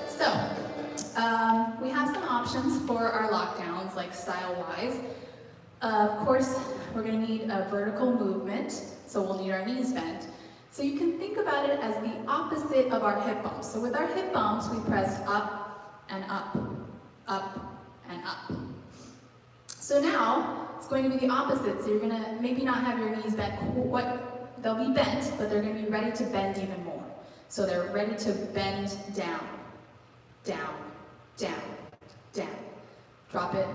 So, we have some options for our lockdowns, like style-wise. Of course, we're going to need a vertical movement, so we'll need our knees bent. So you can think about it as the opposite of our hip bumps. So with our hip bumps, we press up and up, up and up. So now, it's going to be the opposite. So you're going to maybe not have your knees bent, they'll be bent, but they're going to be ready to bend even more. So they're ready to bend down, down, down, down. Drop it,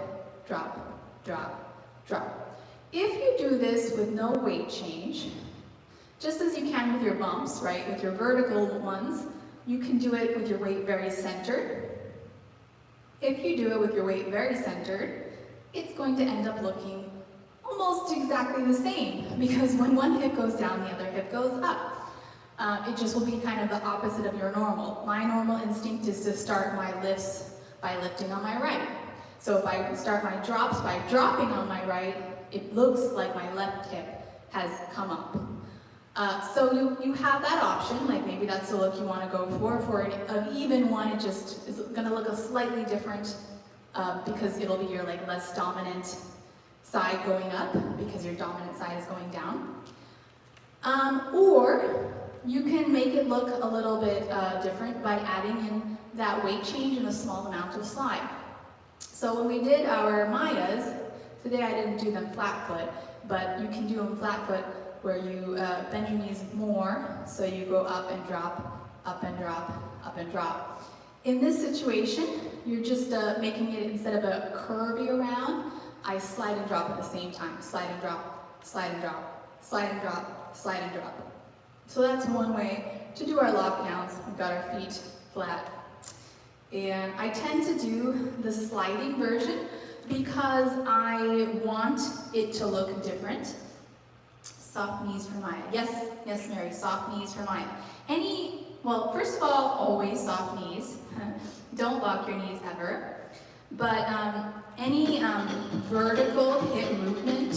drop, drop, drop. If you do this with no weight change, just as you can with your bumps, right, with your vertical ones, you can do it with your weight very centered. If you do it with your weight very centered, it's going to end up looking almost exactly the same, because when one hip goes down, the other hip goes up. It just will be kind of the opposite of your normal. My normal instinct is to start my lifts by lifting on my right. So if I start my drops by dropping on my right, it looks like my left hip has come up. So you have that option, like maybe that's the look you want to go for. For an even one, it just is going to look a slightly different because it'll be your like less dominant side going up because your dominant side is going down. Or you can make it look a little bit different by adding in that weight change and a small amount of slide. So when we did our Mayas, today I didn't do them flat foot, but you can do them flat foot where you bend your knees more, so you go up and drop, up and drop, up and drop. In this situation, you're just making it, instead of a curvy around, I slide and drop at the same time. Slide and drop, slide and drop, slide and drop, slide and drop. So that's one way to do our lockdowns. We've got our feet flat. And I tend to do the sliding version because I want it to look different. Soft knees for Maya. Yes, yes, Mary, soft knees for Maya. Well, first of all, always soft knees. Don't lock your knees ever. But any vertical hip movement,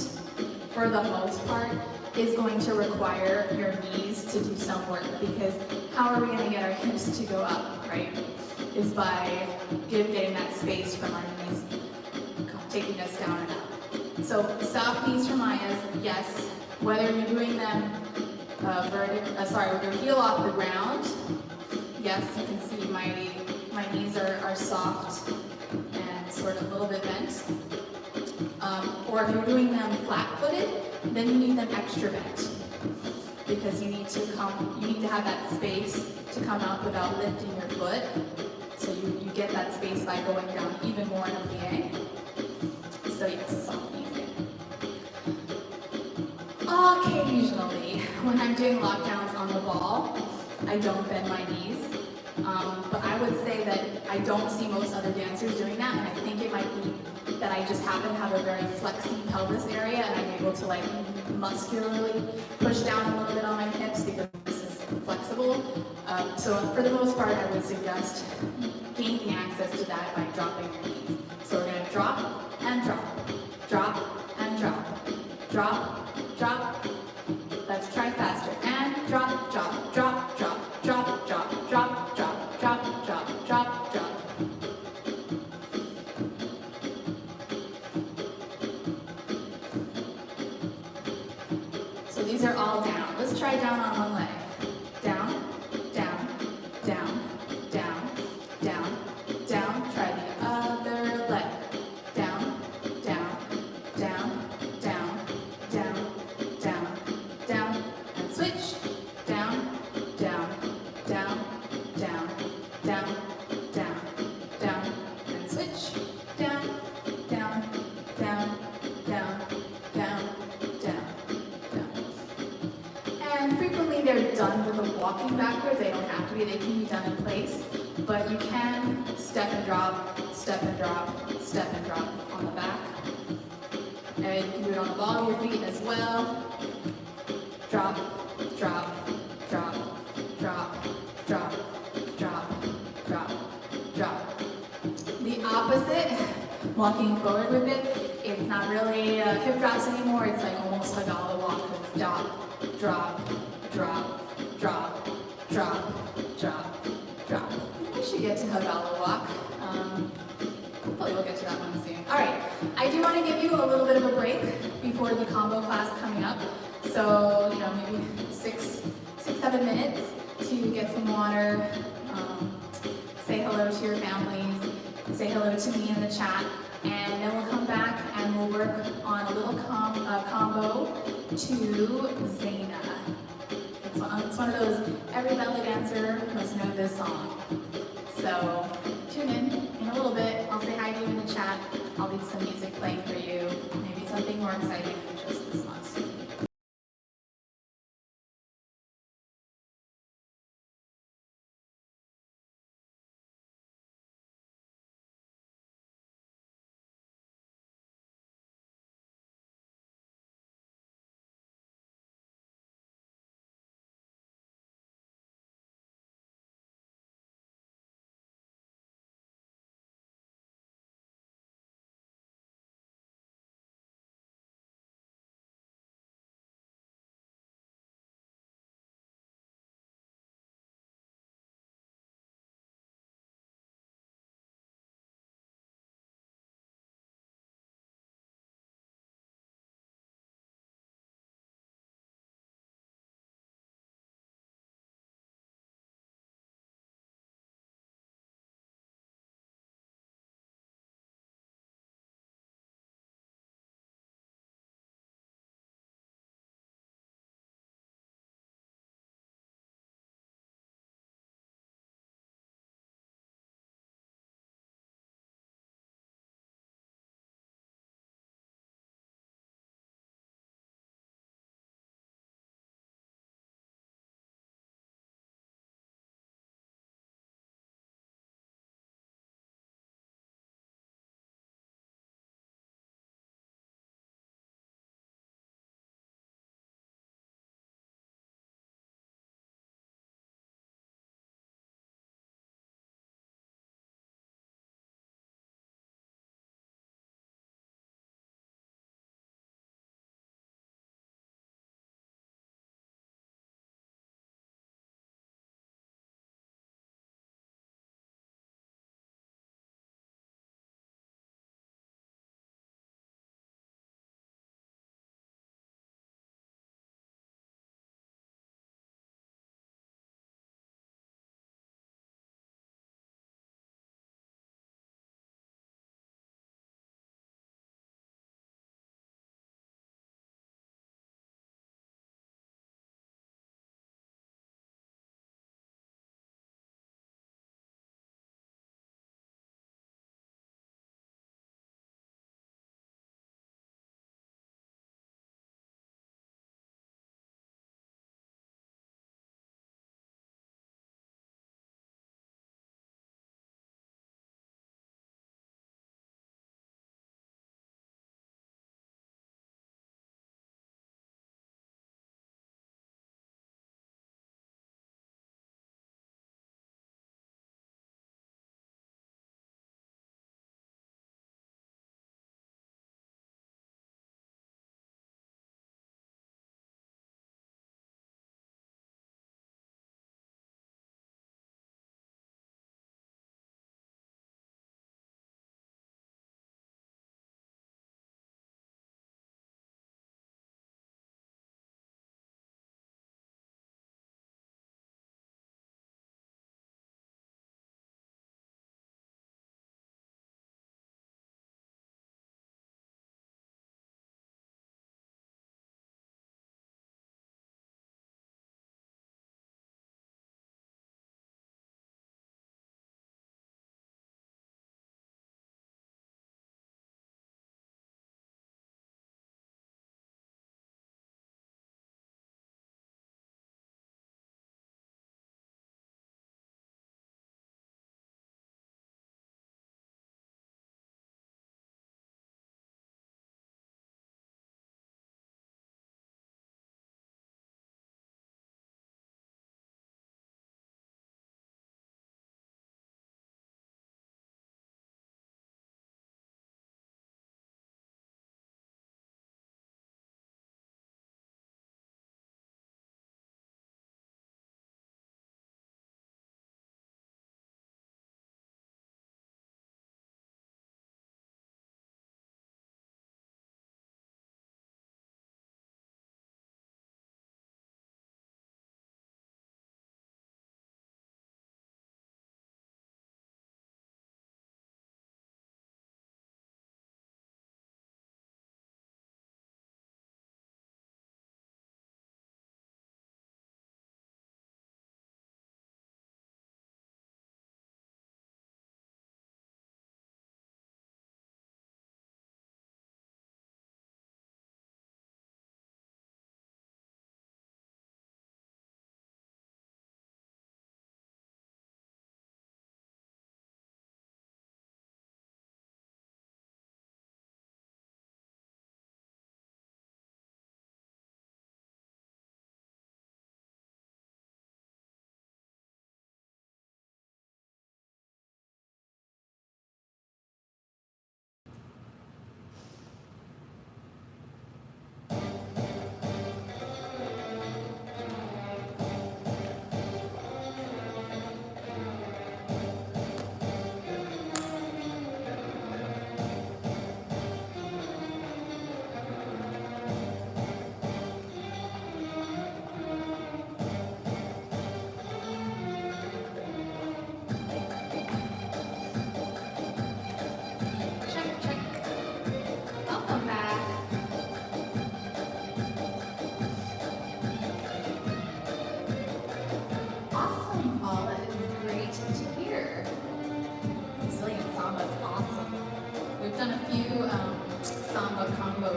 for the most part, is going to require your knees to do some work, because how are we going to get our hips to go up, right? Is by getting that space from our knees, taking us down and up. So soft knees for Mayas, yes. Whether you're doing them with your heel off the ground, yes, you can see my knees are soft and sort of a little bit bent. Or if you're doing them flat-footed, then you need them extra bent, because you need to have that space to come up without lifting your foot. So you get that space by going down even more in a plie. So yes, soft knees. Occasionally, when I'm doing lockdowns on the ball, I don't bend my knees. But I would say that I don't see most other dancers doing that, and I think it might be that I just happen to have a very flexy pelvis area, and I'm able to like muscularly push down a little bit on my hips because this is flexible. So for the most part, I would suggest gaining access to that by dropping your knees. So we're going to drop and drop, drop and drop, drop, drop. Let's try faster. And drop, drop, drop, drop, drop, drop, drop, drop, drop, drop, drop, drop. So these are all down. Let's try down on one leg. Down, down, down, down, down, down. Try the other leg. Down, down, down, down, down, down, down, and switch. Down, down, down, down, down, down, down, and switch. Down, down, down, done with the walking backwards. They don't have to be, they can be done in place. But you can step and drop, step and drop, step and drop on the back. And you can do it on the ball of your feet as well. Drop, drop, drop, drop, drop, drop, drop, drop. The opposite, walking forward with it, it's not really hip drops anymore. It's like almost Hagala walk. Drop, drop, drop, drop, drop, drop, drop. We should get to Hagala walk. Hopefully we'll get to that one soon. All right, I do want to give you a little bit of a break before the combo class coming up. So, you know, maybe 6-7 minutes to get some water, say hello to your families, say hello to me in the chat, and then we'll come back and we'll work on a little combo to Zaina. It's one of those, every belly dancer must know this song. So tune in a little bit. I'll say hi to you in the chat. I'll leave some music playing for you, maybe something more exciting than just this month.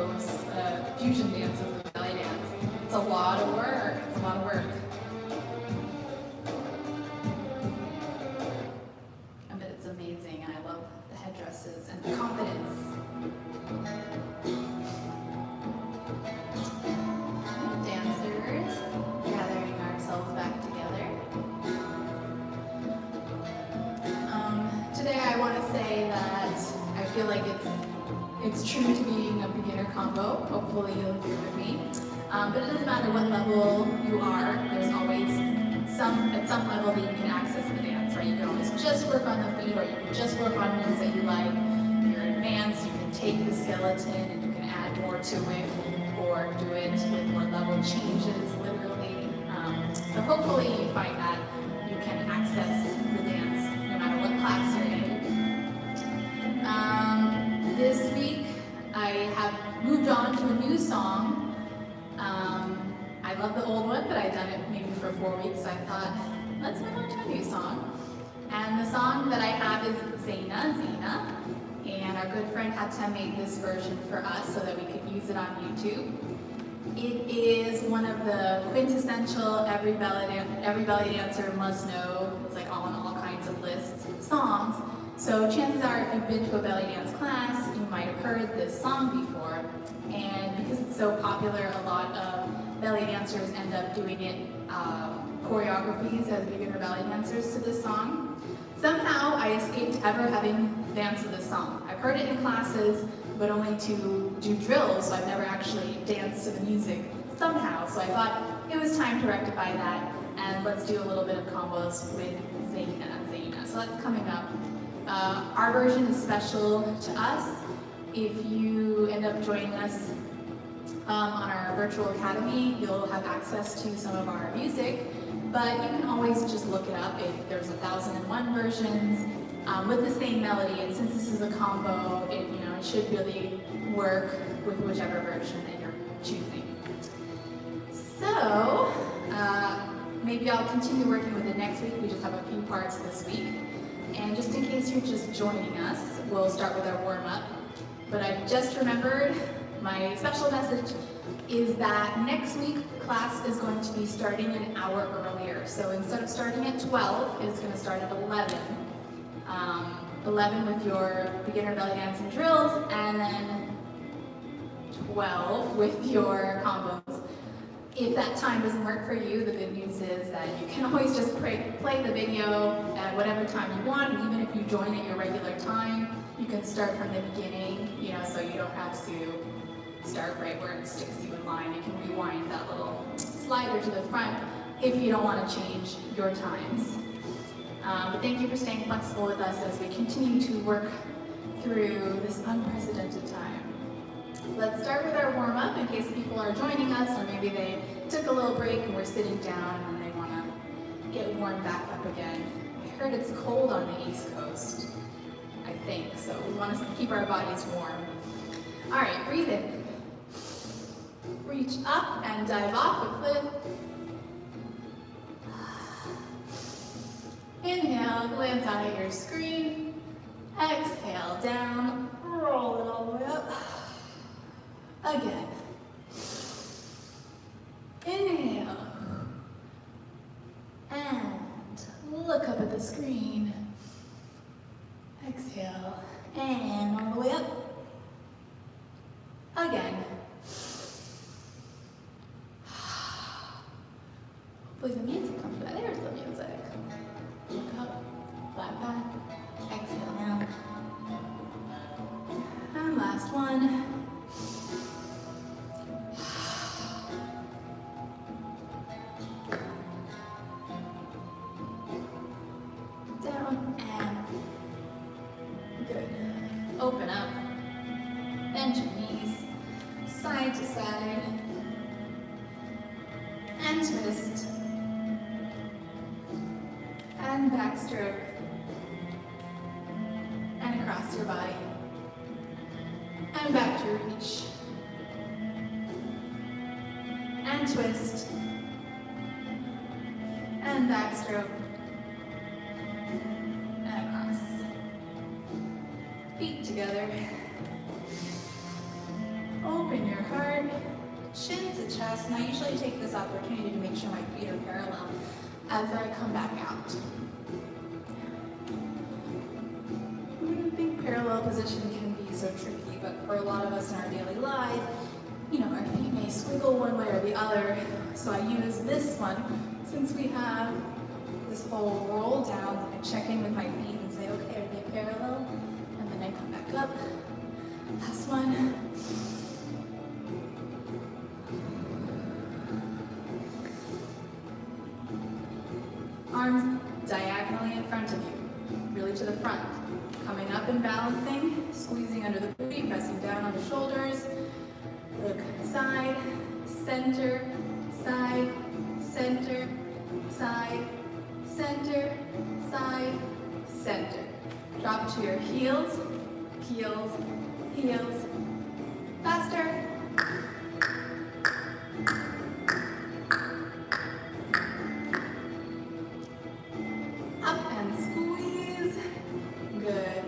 combos, fusion dances with belly dance. It's a lot of work. It's a lot of work. But it's amazing, and I love the headdresses and the confidence. Dancers, gathering ourselves back together. Today I want to say that I feel like it's true to being a beginner combo. Hopefully you'll agree with me. But it doesn't matter what level you are, there's always at some level that you can access the dance, right? You can always just work on the feet, or you can just work on moves that you like. If you're advanced, you can take the skeleton and you can add more to it, or do it with more level changes, literally. So hopefully you find that you can access the dance no matter what class you're in. This week I have moved on to a new song. I love the old one, but I've done it maybe for 4 weeks, so I thought, let's move on to a new song. And the song that I have is Zena, and our good friend Hatem made this version for us so that we could use it on YouTube. It is one of the quintessential every belly dancer must know, it's like on all kinds of lists, songs. So chances are if you've been to a belly dance class, you might have heard this song before. And because it's so popular, a lot of belly dancers end up doing it choreographies as beginner belly dancers to this song. Somehow I escaped ever having danced to this song. I've heard it in classes, but only to do drills, so I've never actually danced to the music somehow. So I thought it was time to rectify that, and let's do a little bit of combos with Zena. So that's coming up. Our version is special to us. If you end up joining us on our virtual academy, you'll have access to some of our music, but you can always just look it up if there's 1,001 versions with the same melody. And since this is a combo, it should really work with whichever version that you're choosing. So maybe I'll continue working with it next week. We just have a few parts this week. And just in case you're just joining us, we'll start with our warm-up. But I've just remembered my special message is that next week class is going to be starting an hour earlier. So instead of starting at 12, it's going to start at 11. 11 with your beginner belly dance and drills, and then 12 with your combos. If that time doesn't work for you, the good news is that you can always just play the video at whatever time you want, and even if you join at your regular time, you can start from the beginning, so you don't have to start right where it sticks you in line. You can rewind that little slider to the front if you don't want to change your times. But thank you for staying flexible with us as we continue to work through this unprecedented time. Let's start with our warm-up in case people are joining us, or maybe they took a little break and we're sitting down and they want to get warmed back up again. I heard it's cold on the East Coast, I think, so we want to keep our bodies warm. All right, breathe in. Reach up and dive off a cliff. Inhale, glance out at your screen. Exhale, down. Roll it all the way up. Again. Inhale. And look up at the screen. Exhale. And all the way up. Again. Hopefully the music comes back. There's the music. Look up. Flat back. Exhale down. And last one. Down and good. Open up. Bend your knees. Side to side. And twist. And backstroke. And across your body. And back to reach. And twist. And backstroke. And across. Feet together. Open chin to chest, and I usually take this opportunity to make sure my feet are parallel as I come back out. I think parallel position can be so tricky, but for a lot of us in our daily life, our feet may squiggle one way or the other, so I use this one. Since we have this whole roll down, I check in with my feet and say, okay, are they parallel? And then I come back up. Last one. Arms diagonally in front of you, really to the front. Coming up and balancing, squeezing under the booty, pressing down on the shoulders. Look side, center, side, center, side, center, side, center. Drop to your heels, heels, heels. Faster. Up and squeeze. Good.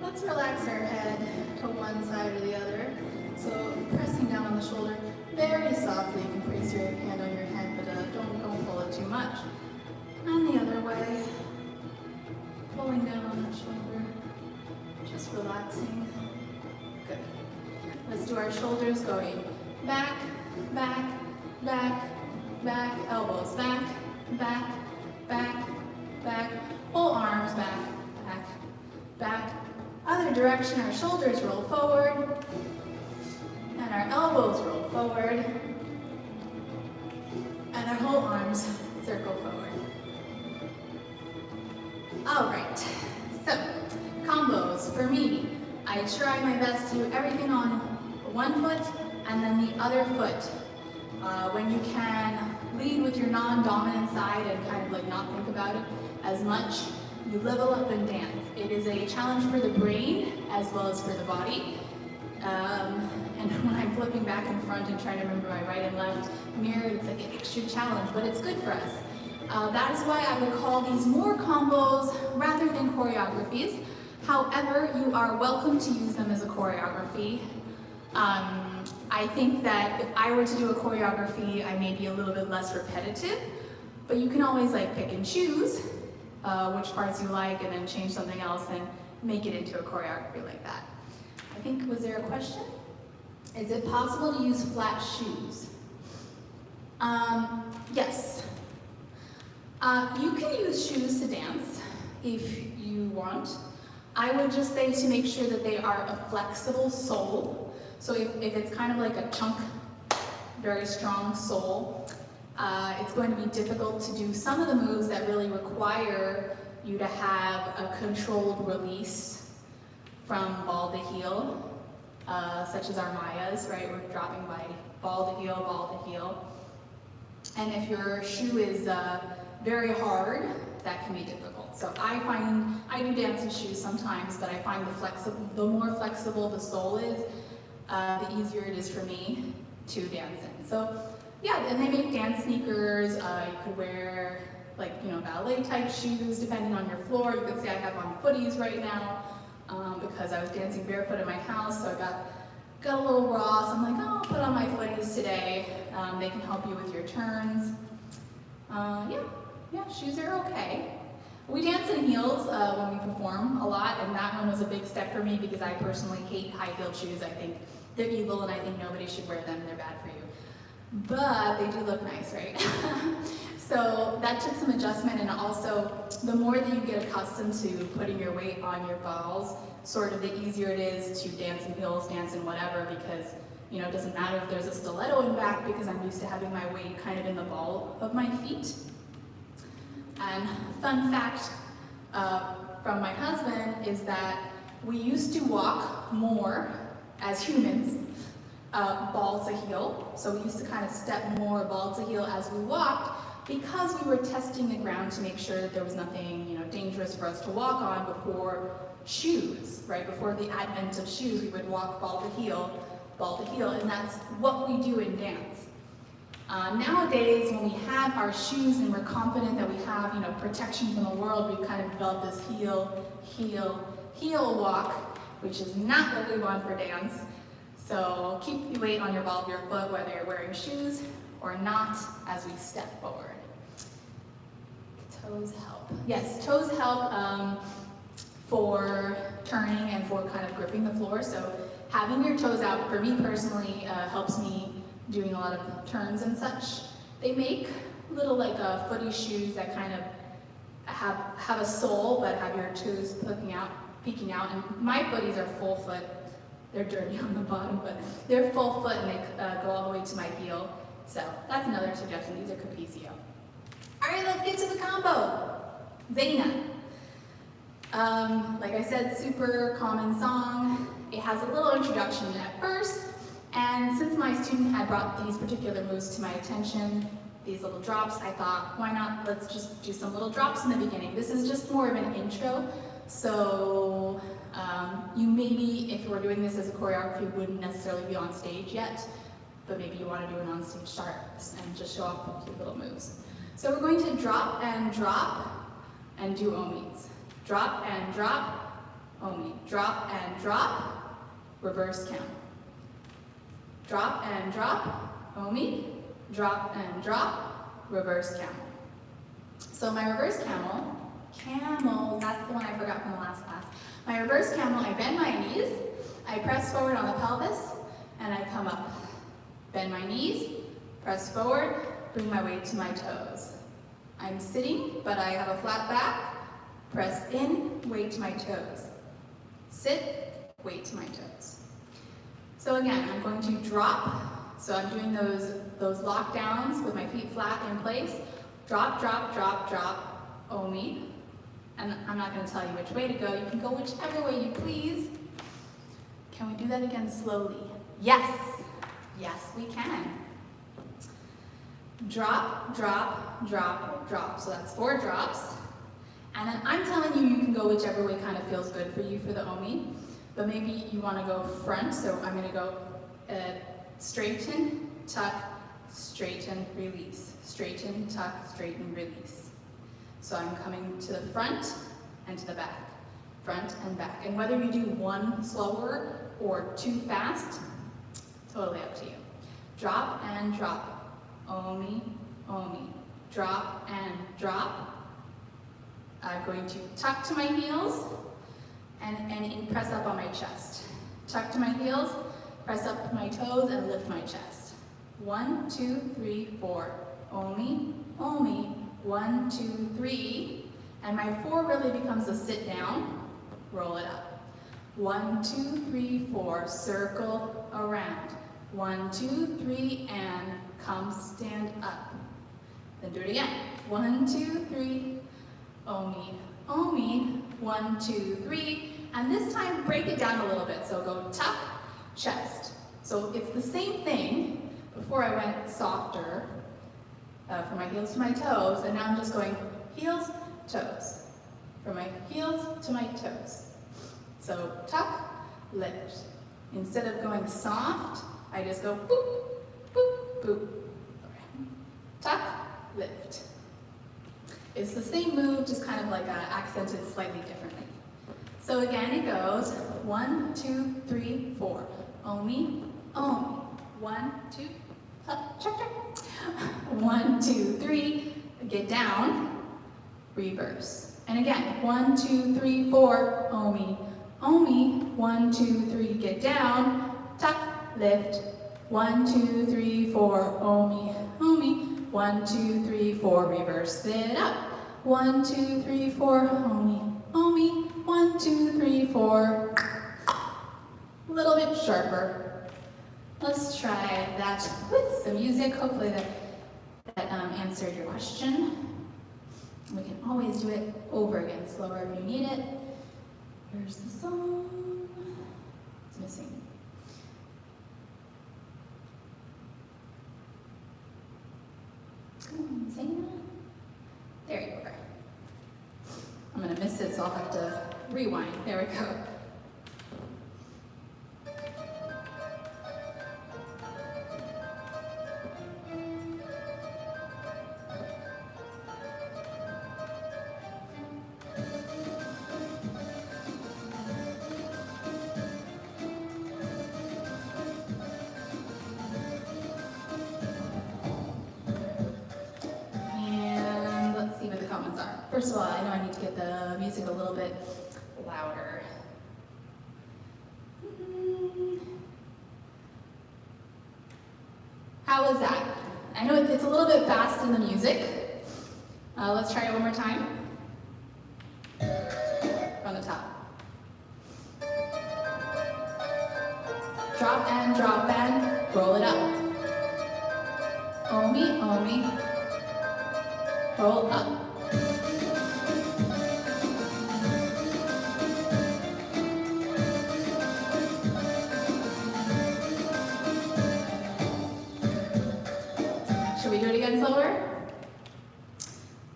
Let's relax our head to one side or the other. So pressing down on the shoulder very softly. You can place your hand on your head, but don't pull it too much. And the other way. Pulling down on that shoulder. Just relaxing. Good. Let's do our shoulders going back, back, back, back, elbows back, back, back, back, whole arms back, back, back. Other direction, our shoulders roll forward, and our elbows roll forward, and our whole arms circle forward. All right, so combos for me. I try my best to do everything on one foot and then the other foot. When you can, lead with your non-dominant side and kind of like not think about it as much. You level up and dance. It is a challenge for the brain as well as for the body. And when I'm flipping back and front and trying to remember my right and left mirror, it's like an extra challenge, but it's good for us. That is why I would call these more combos rather than choreographies. However, you are welcome to use them as a choreography. I think that if I were to do a choreography, I may be a little bit less repetitive, but you can always like pick and choose which parts you like and then change something else and make it into a choreography like that. I think, was there a question? Is it possible to use flat shoes? Yes. You can use shoes to dance if you want. I would just say to make sure that they are a flexible sole. So if it's kind of like a chunk, very strong sole, it's going to be difficult to do some of the moves that really require you to have a controlled release from ball to heel, such as our Mayas, right? We're dropping by ball to heel. And if your shoe is very hard, that can be difficult. So I do dance in shoes sometimes, but I find the more flexible the sole is, the easier it is for me to dance in. So yeah, and they make dance sneakers. You could wear ballet type shoes depending on your floor. You could see I have on footies right now because I was dancing barefoot in my house, so I got a little raw. So I'm like, oh, I'll put on my footies today. They can help you with your turns. Yeah, shoes are okay. We dance in heels when we perform a lot, and that one was a big step for me because I personally hate high-heeled shoes. I think they're evil, and I think nobody should wear them. They're bad for you. But they do look nice, right? So that took some adjustment, and also the more that you get accustomed to putting your weight on your balls, sort of the easier it is to dance in heels, dance in whatever, because it doesn't matter if there's a stiletto in back because I'm used to having my weight kind of in the ball of my feet. And fun fact from my husband is that we used to walk more as humans, ball to heel. So we used to kind of step more ball to heel as we walked because we were testing the ground to make sure that there was nothing dangerous for us to walk on before shoes, right? Before the advent of shoes, we would walk ball to heel, and that's what we do in dance. Nowadays, when we have our shoes and we're confident that we have, protection from the world, we've kind of developed this heel walk, which is not what we want for dance. So keep the weight on your ball of your foot, whether you're wearing shoes or not, as we step forward. Toes help. Yes, toes help for turning and for kind of gripping the floor. So having your toes out, for me personally, helps me doing a lot of turns and such. They make little like footy shoes that kind of have a sole, but have your toes peeking out. And my footies are full foot. They're dirty on the bottom, but they're full foot and they go all the way to my heel. So that's another suggestion. These are Capicio. All right, let's get to the combo. Zaina. Like I said, super common song. It has a little introduction at first, and since my student had brought these particular moves to my attention, these little drops, I thought, why not, let's just do some little drops in the beginning. This is just more of an intro, so you maybe, if you were doing this as a choreography, wouldn't necessarily be on stage yet, but maybe you want to do an on-stage start and just show off a few little moves. So we're going to drop and do omis. Drop and drop, omi. Drop and drop, reverse camel. Drop and drop, omi. Drop and drop, reverse camel. So my reverse camel, that's the one I forgot from the last class. My reverse camel, I bend my knees, I press forward on the pelvis, and I come up. Bend my knees, press forward, bring my weight to my toes. I'm sitting, but I have a flat back, press in, weight to my toes. Sit, weight to my toes. So again, I'm going to drop. So I'm doing those lockdowns with my feet flat in place. Drop, drop, drop, drop, omi. And I'm not going to tell you which way to go. You can go whichever way you please. Can we do that again slowly? Yes. Yes, we can. Drop, drop, drop, drop. So that's 4 drops. And then I'm telling you, you can go whichever way kind of feels good for you for the omi. But maybe you want to go front. So I'm going to go straighten, tuck, straighten, release. Straighten, tuck, straighten, release. So I'm coming to the front and to the back. Front and back. And whether you do one slower or 2 fast, totally up to you. Drop and drop. Omi, omi. Drop and drop. I'm going to tuck to my heels and press up on my chest. Tuck to my heels, press up my toes and lift my chest. 1, 2, 3, 4. Omi, omi. 1, 2, 3. And my 4 really becomes a sit down. Roll it up. 1, 2, 3, 4. Circle around. 1, 2, 3, and come stand up. Then do it again. 1, 2, 3. Omi, omi. 1, 2, 3. And this time break it down a little bit. So go tuck, chest. So it's the same thing. Before I went softer from my heels to my toes, and now I'm just going heels, toes. From my heels to my toes. So tuck, lift. Instead of going soft, I just go boop, boop, boop. Tuck, lift. It's the same move, just kind of like accented slightly differently. So again, it goes 1, 2, 3, 4. Omi, omi. 1, 2, up, check, check. 1, 2, 3. Get down, reverse. And again, 1, 2, 3, 4. Omi, omi. 1, 2, 3. Get down, tuck, lift. 1, 2, 3, 4. Omi, omi. 1, 2, 3, 4. Reverse. Sit up. 1, 2, 3, 4. Omi, omi. 1, 2, 3, 4. A little bit sharper. Let's try that with the music. Hopefully that answered your question. We can always do it over again, slower if you need it. Here's the song. It's missing. Come on, sing that. There you go. I'm going to miss it, so I'll have to rewind. There we go. first of all, I know I need to get the music a little bit louder. How was that? I know it's a little bit fast in the music. Let's try it one more time. From the top. Drop and roll it up. Omi, omi, roll up. Should we do it again slower?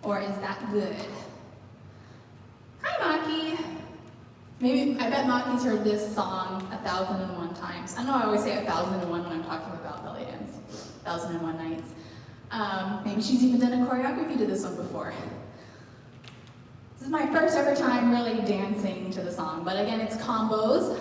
Or is that good? Hi, Maki. Maybe, I bet Maki's heard this song 1,001 times. I know I always say 1,001 when I'm talking about belly dance. 1,001 nights. Maybe she's even done a choreography to this one before. This is my first ever time really dancing to the song, but again, it's combos.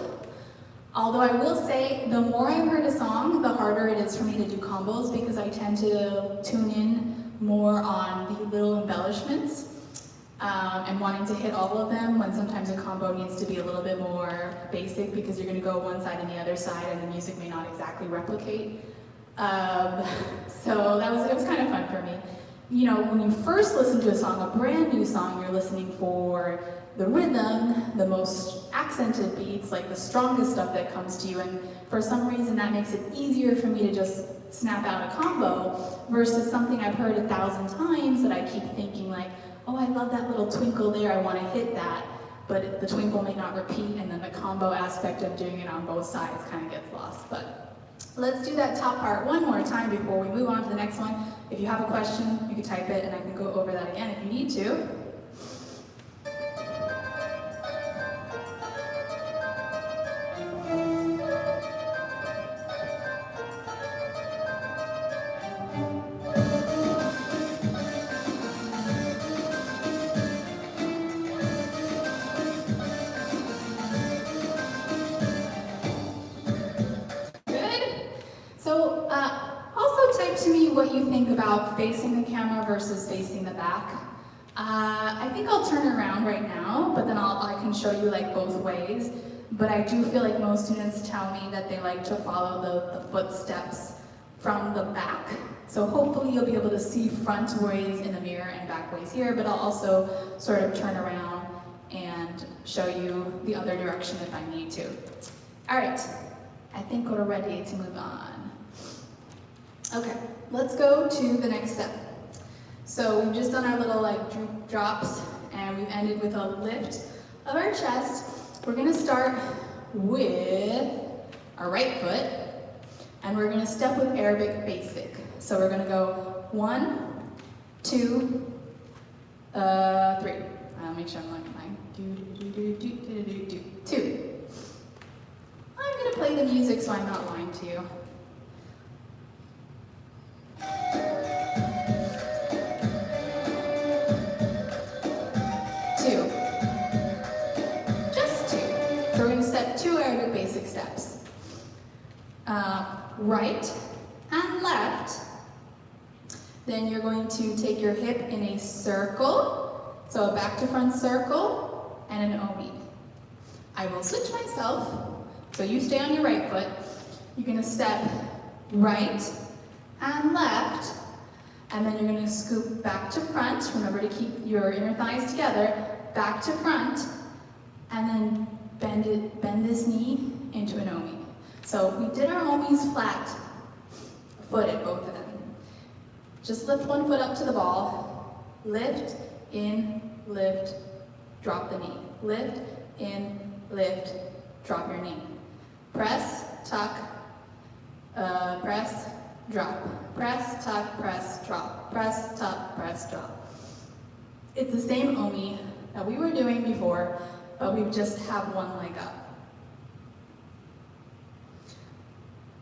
Although I will say, the more I've heard a song, the harder it is for me to do combos because I tend to tune in more on the little embellishments and wanting to hit all of them when sometimes a combo needs to be a little bit more basic because you're going to go one side and the other side and the music may not exactly replicate. So it was kind of fun for me. You know, when you first listen to a song, a brand new song, you're listening for the rhythm, the most accented beats, like the strongest stuff that comes to you, and for some reason that makes it easier for me to just snap out a combo versus something I've heard 1,000 times that I keep thinking like, oh, I love that little twinkle there, I want to hit that, but the twinkle may not repeat, and then the combo aspect of doing it on both sides kind of gets lost. But let's do that top part one more time before we move on to the next one. If you have a question, you can type it and I can go over that again if you need to. What you think about facing the camera versus facing the back. I think I'll turn around right now, but then I can show you like both ways. But I do feel like most students tell me that they like to follow the footsteps from the back. So hopefully you'll be able to see front ways in the mirror and back ways here, but I'll also sort of turn around and show you the other direction if I need to. All right, I think we're ready to move on. Okay, let's go to the next step. So we've just done our little like droop drops and we've ended with a lift of our chest. We're gonna start with our right foot and we're gonna step with Arabic basic. So we're gonna go 1, 2, 3. I'll make sure I'm like mine. 2. I'm gonna play the music so I'm not lying to you. 2. Just 2. So we're going to step 2 Arabic basic steps. Right and left. Then you're going to take your hip in a circle. So a back to front circle and an omi. I will switch myself. So you stay on your right foot. You're going to step right and left, and then you're going to scoop back to front. Remember to keep your inner thighs together. Back to front, and then bend this knee into an omi. So we did our omis flat footed, both of them. Just lift one foot up to the ball. Lift, in, lift, drop the knee. Lift, in, lift, drop your knee. Press, tuck, press, drop. Press, tuck, press, drop. Press, tuck, press, drop. It's the same omi that we were doing before, but we just have one leg up.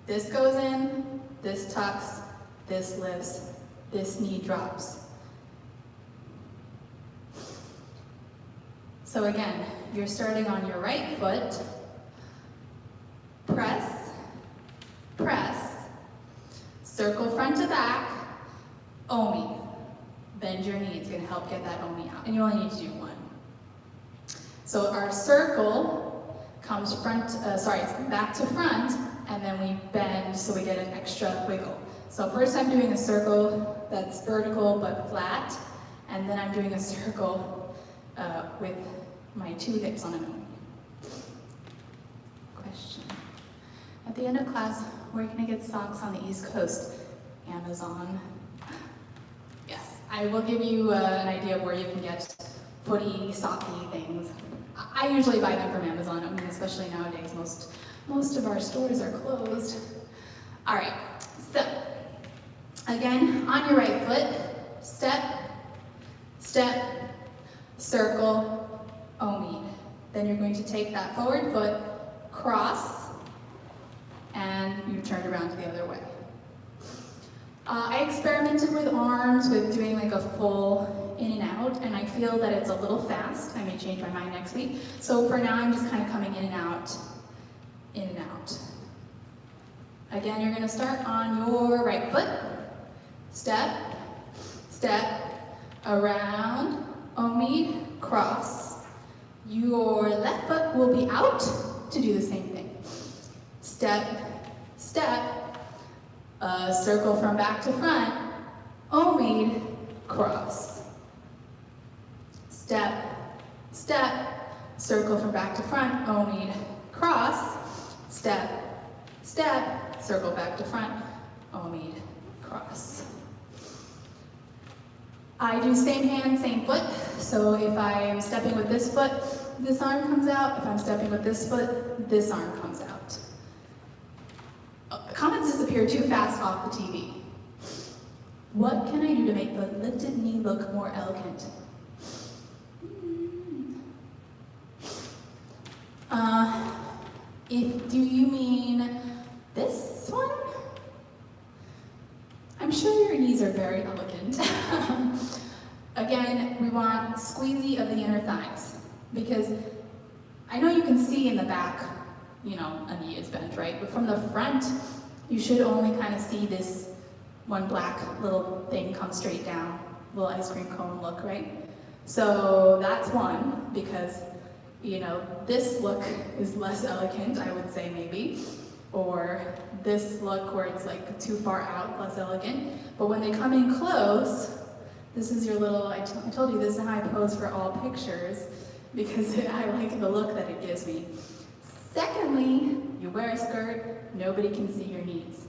This goes in, this tucks, this lifts, this knee drops. So again, you're starting on your right foot. Press, press, circle front to back, omi. Bend your knee, it's gonna help get that omi out. And you only need to do one. So our circle comes back to front, and then we bend so we get an extra wiggle. So first I'm doing a circle that's vertical but flat, and then I'm doing a circle with my two hips on an omi. Question. At the end of class, where can I get socks on the East Coast? Amazon. Yes, I will give you an idea of where you can get footy, socky things. I usually buy them from Amazon. I mean, especially nowadays, most of our stores are closed. All right, so again, on your right foot, step, step, circle, omi. Then you're going to take that forward foot, cross, and you turn around to the other way. I experimented with arms, with doing like a full in and out, and I feel that it's a little fast. I may change my mind next week. So for now, I'm just kind of coming in and out, in and out. Again, you're gonna start on your right foot. Step, step, around, omi, cross. Your left foot will be out to do the same thing. Step, step, circle from back to front, omi, cross. Step, step, circle from back to front, omi, cross. Step, step, circle back to front, omi, cross. I do same hand, same foot. So if I am stepping with this foot, this arm comes out. If I'm stepping with this foot, this arm comes out. Comments disappear too fast off the TV. What can I do to make the lifted knee look more elegant? Do you mean this one? I'm sure your knees are very elegant. Again, we want squeezy of the inner thighs, because I know you can see in the back, you know, a knee is bent, right? But from the front, you should only kind of see this one black little thing come straight down, little ice cream cone look, right? So that's one, because, you know, this look is less elegant, I would say maybe, or this look where it's like too far out, less elegant. But when they come in close, this is your little, I told you this is how I pose for all pictures, because I like the look that it gives me. Secondly, you wear a skirt, nobody can see your knees.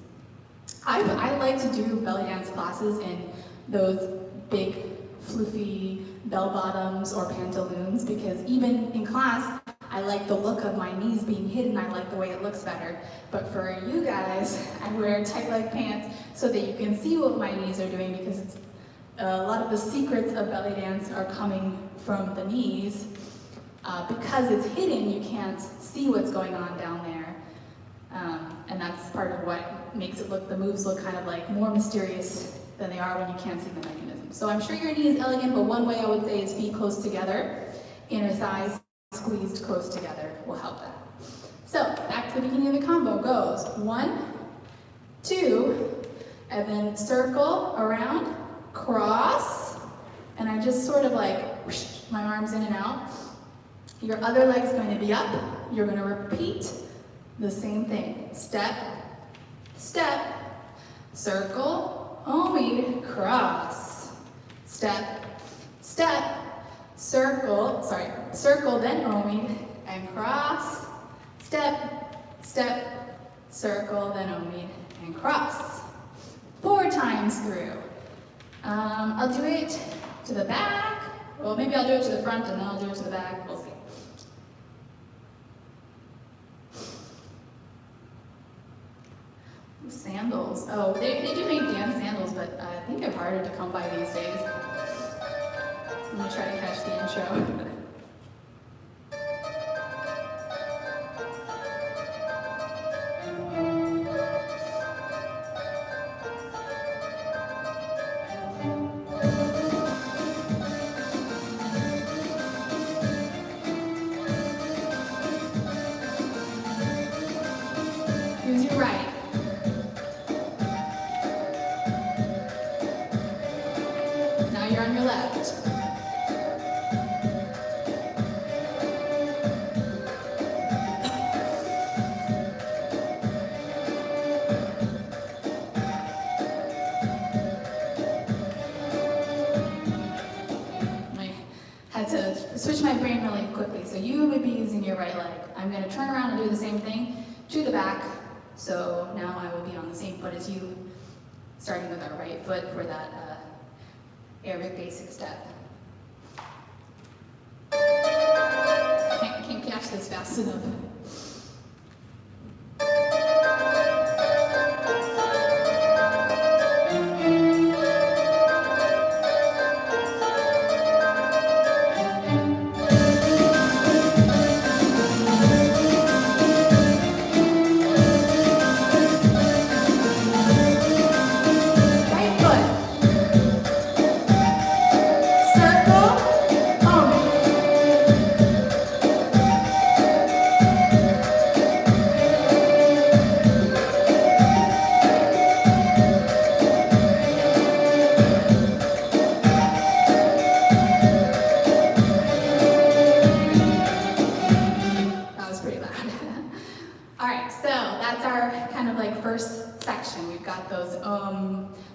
I like to do belly dance classes in those big, floofy bell bottoms or pantaloons, because even in class, I like the look of my knees being hidden. I like the way it looks better. But for you guys, I wear tight leg pants so that you can see what my knees are doing, because it's, a lot of the secrets of belly dance are coming from the knees. Because it's hidden, you can't see what's going on down there. And that's part of what makes it look, the moves look kind of like more mysterious than they are when you can't see the mechanism. So I'm sure your knee is elegant, but one way I would say is feet close together, inner thighs squeezed close together will help that. So back to the beginning of the combo goes 1, 2, and then circle around, cross, and I just sort of like whoosh, my arms in and out. Your other leg's going to be up. You're going to repeat the same thing. Step, step, circle, omi, cross. Step, step, circle, then omi, and cross. Step, step, circle, then omi, and cross. 4 times through. I'll do it to the back. Well, maybe I'll do it to the front and then I'll do it to the back. We'll see. Sandals. Oh, they do make dance sandals, but I think they're harder to come by these days. I'm gonna try to catch the intro. Use your right. Now you're on your left. Switch my brain really quickly. So you would be using your right leg. I'm going to turn around and do the same thing to the back. So now I will be on the same foot as you, starting with our right foot for that aerobic basic step. Can't catch this fast enough.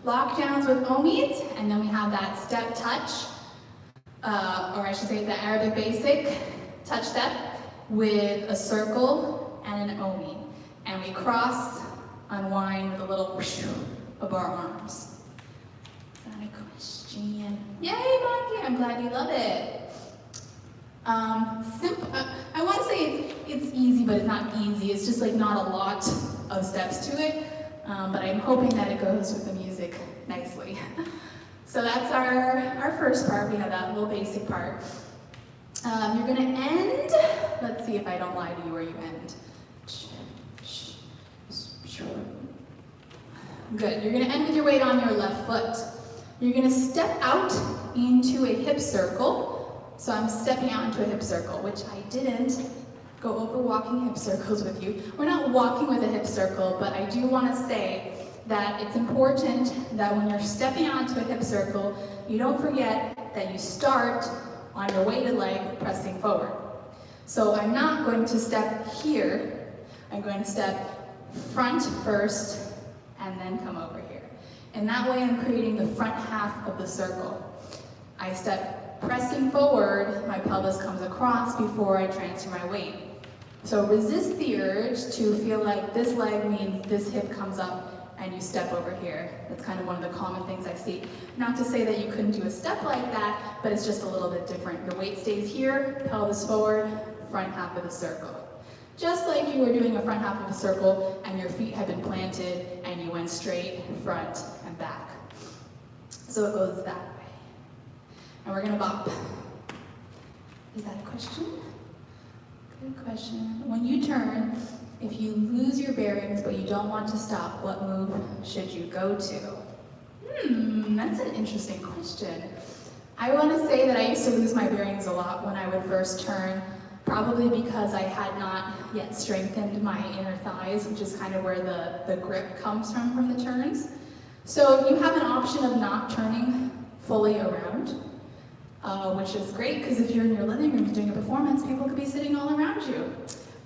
Lockdowns with omids, and then we have that step touch, or I should say the Arabic basic touch step with a circle and an omid. And we cross, unwind with a little whoosh of our arms. Is that a question? Yay, Monkey! I'm glad you love it. Simple. I want to say it's easy, but it's not easy. It's just like not a lot of steps to it. But I'm hoping that it goes with the music nicely. So that's our first part. We have that little basic part. You're going to end. Let's see if I don't lie to you where you end. Good. You're going to end with your weight on your left foot. You're going to step out into a hip circle. So I'm stepping out into a hip circle, which I didn't go over walking hip circles with you. We're not walking with a hip circle, but I do want to say that it's important that when you're stepping onto a hip circle, you don't forget that you start on your weighted leg pressing forward. So I'm not going to step here. I'm going to step front first and then come over here. And that way I'm creating the front half of the circle. I step pressing forward, my pelvis comes across before I transfer my weight. So resist the urge to feel like this leg means this hip comes up and you step over here. That's kind of one of the common things I see. Not to say that you couldn't do a step like that, but it's just a little bit different. Your weight stays here, pelvis forward, front half of the circle. Just like you were doing a front half of a circle and your feet had been planted and you went straight, front, and back. So it goes that way. And we're gonna bop. Is that a question? Good question. When you turn, if you lose your bearings but you don't want to stop, what move should you go to? That's an interesting question. I want to say that I used to lose my bearings a lot when I would first turn, probably because I had not yet strengthened my inner thighs, which is kind of where the grip comes from the turns. So you have an option of not turning fully around. Which is great, because if you're in your living room doing a performance, people could be sitting all around you.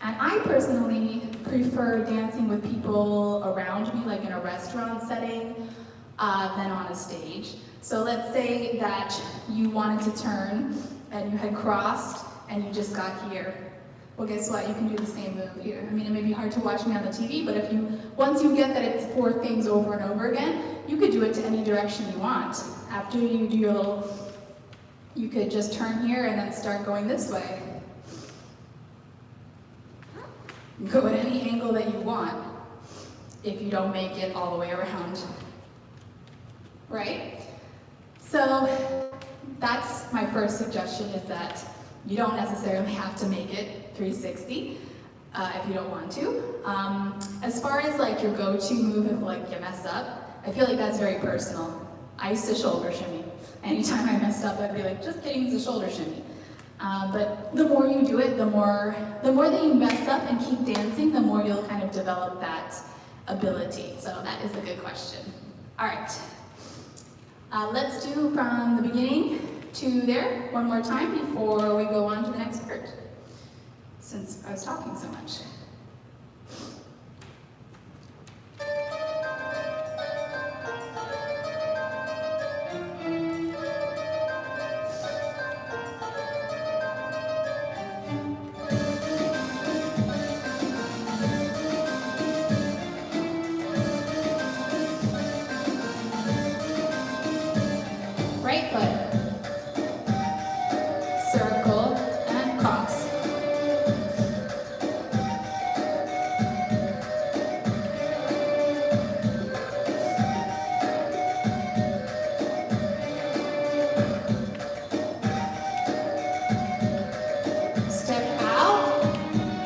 And I personally prefer dancing with people around me, like in a restaurant setting, than on a stage. So let's say that you wanted to turn, and you had crossed, and you just got here. Well, guess what? You can do the same move here. I mean, it may be hard to watch me on the TV, but once you get that it's 4 things over and over again, you could do it to any direction you want. After you do your little, you could just turn here and then start going this way. Go at any angle that you want if you don't make it all the way around. Right? So that's my first suggestion, is that you don't necessarily have to make it 360 if you don't want to. As far as like your go-to move if like you mess up, I feel like that's very personal. I used to shoulder shimmy. Anytime I messed up, I'd be like, just kidding, it's a shoulder shimmy. But the more you do it, the more that you mess up and keep dancing, the more you'll kind of develop that ability. So that is a good question. All right. Let's do from the beginning to there one more time before we go on to the next part, since I was talking so much. Right foot, circle and cross. Step out,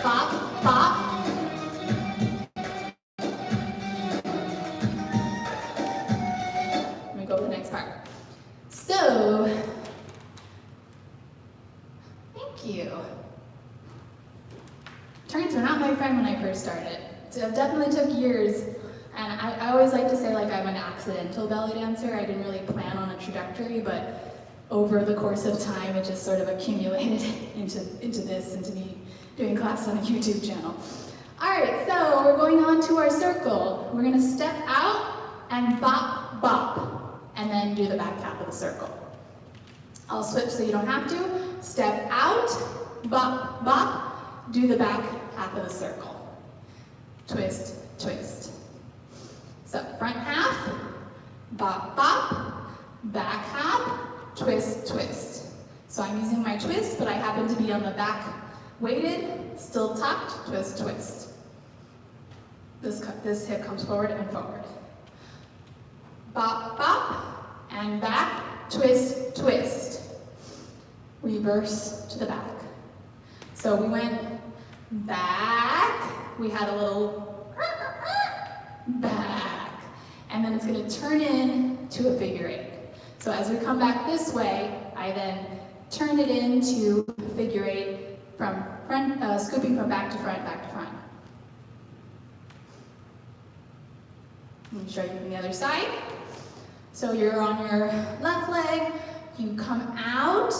pop, pop. Let me go to the next part. So, thank you. Turns were not my friend when I first started. So it definitely took years, and I always like to say like I'm an accidental belly dancer. I didn't really plan on a trajectory, but over the course of time it just sort of accumulated into this, into me doing class on a YouTube channel. Alright, so we're going on to our circle. We're going to step out and bop, bop, and then do the back half of the circle. I'll switch so you don't have to. Step out, bop, bop, do the back half of the circle. Twist, twist. So front half, bop, bop, back half, twist, twist. So I'm using my twist, but I happen to be on the back weighted, still tucked, twist, twist. This hip comes forward and forward. Bop, bop, and back, twist, twist. Reverse to the back. So we went back, we had a little back, and then it's going to turn in to a figure eight. So as we come back this way, I then turn it into a figure eight from front, scooping from back to front, back to front. Let me show you from the other side. So you're on your left leg, you come out,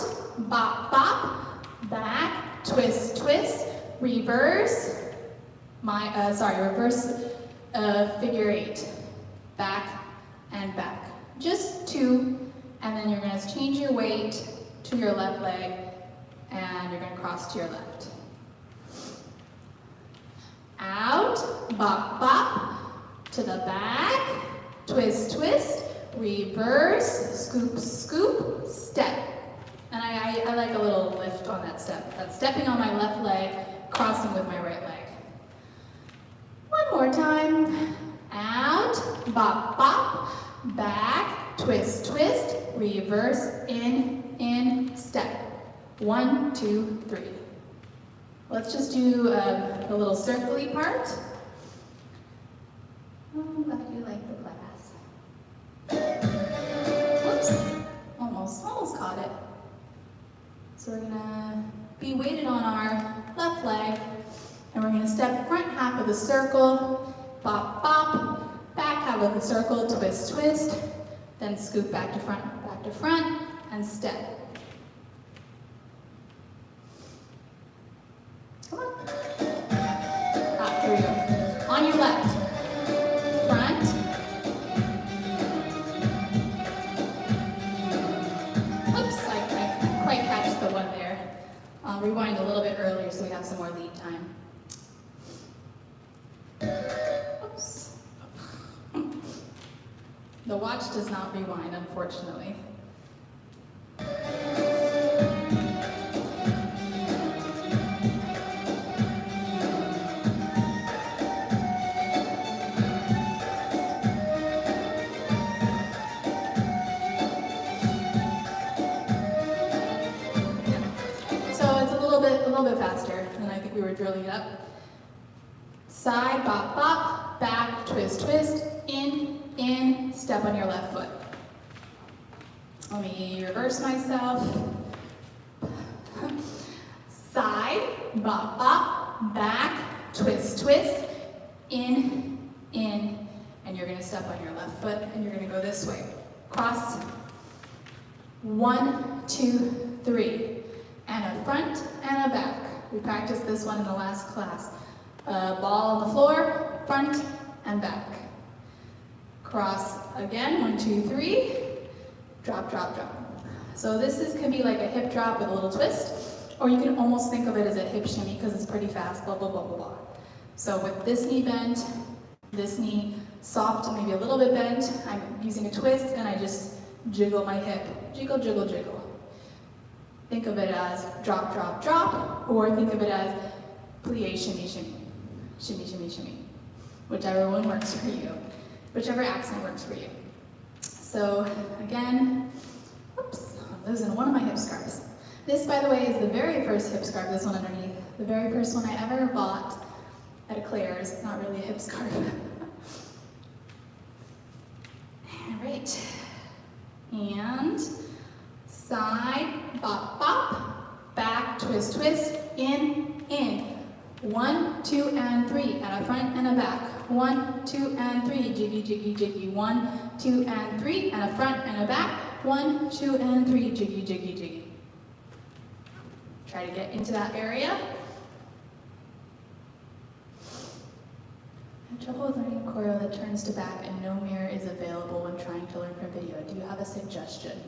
bop, bop, back, twist, twist, reverse, reverse figure eight, back and back. Just two, and then you're going to change your weight to your left leg, and you're going to cross to your left. Out, bop, bop, to the back, twist, twist, reverse, scoop, scoop, step. And I like a little lift on that step. That's stepping on my left leg, crossing with my right leg. One more time. Out, bop, bop, back, twist, twist, reverse, in, step. 1, 2, 3. Let's just do the little circly part. Oh, glad you like the class. Whoops, almost caught it. So we're gonna be weighted on our left leg, and we're gonna step front half of the circle, bop, bop, back half of the circle, twist, twist, then scoop back to front, and step. Come on. Here we go. On your left. Front. Oops, I couldn't quite catch the one there. I'll rewind a little bit earlier so we have some more lead time. Oops. The watch does not rewind, unfortunately. A little bit faster than I think we were drilling it up. Side, bop, bop, back, twist, twist, in, step on your left foot. Let me reverse myself. Side, bop, bop, back, twist, twist, in, and you're going to step on your left foot, and you're going to go this way. Cross, 1, 2, 3. And a front and a back. We practiced this one in the last class. Ball on the floor, front and back. Cross again, 1, 2, 3. Drop, drop, drop. So this can be like a hip drop with a little twist, or you can almost think of it as a hip shimmy because it's pretty fast, blah, blah, blah, blah, blah. So with this knee bent, this knee soft and maybe a little bit bent, I'm using a twist and I just jiggle my hip. Jiggle, jiggle, jiggle. Think of it as drop, drop, drop, or think of it as plie, shimmy, shimmy. Shimmy, shimmy, shimmy. Whichever one works for you. Whichever accent works for you. So again, oops, I'm losing one of my hip scarves. This, by the way, is the very first hip scarf, this one underneath. The very first one I ever bought at a Claire's. It's not really a hip scarf. All right. And side, bop, bop, back, twist, twist, in, in. 1, 2, and 3, and a front and a back. 1, 2, and 3, jiggy, jiggy, jiggy. 1, 2, and 3, and a front and a back. 1, 2, and 3, jiggy, jiggy, jiggy. Try to get into that area. I have trouble with learning a choreo that turns to back and no mirror is available when trying to learn from video. Do you have a suggestion?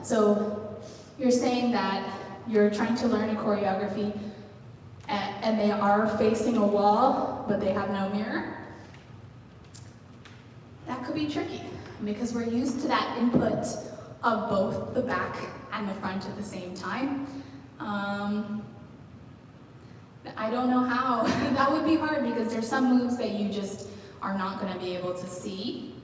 So you're saying that you're trying to learn a choreography and they are facing a wall, but they have no mirror? That could be tricky because we're used to that input of both the back and the front at the same time. I don't know how. That would be hard because there's some moves that you just are not going to be able to see.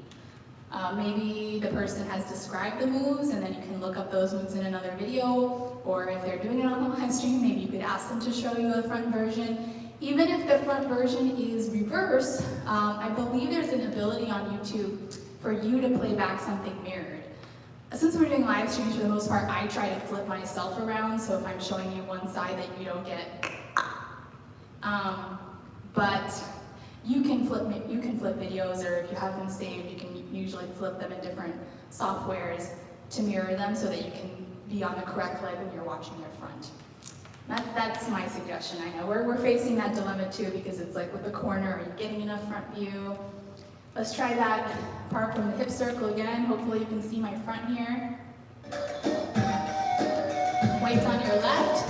Maybe the person has described the moves and then you can look up those moves in another video, or if they're doing it on the live stream, maybe you could ask them to show you a front version. Even if the front version is reverse, I believe there's an ability on YouTube for you to play back something mirrored. Since we're doing live streams for the most part, I try to flip myself around, so if I'm showing you one side that you don't get. But you can flip videos, or if you have them saved, you can usually flip them in different softwares to mirror them so that you can be on the correct leg when you're watching your front. That's my suggestion. I know we're facing that dilemma too, because it's like with the corner, are you getting enough front view? Let's try that part from the hip circle again. Hopefully you can see my front here. Weights on your left.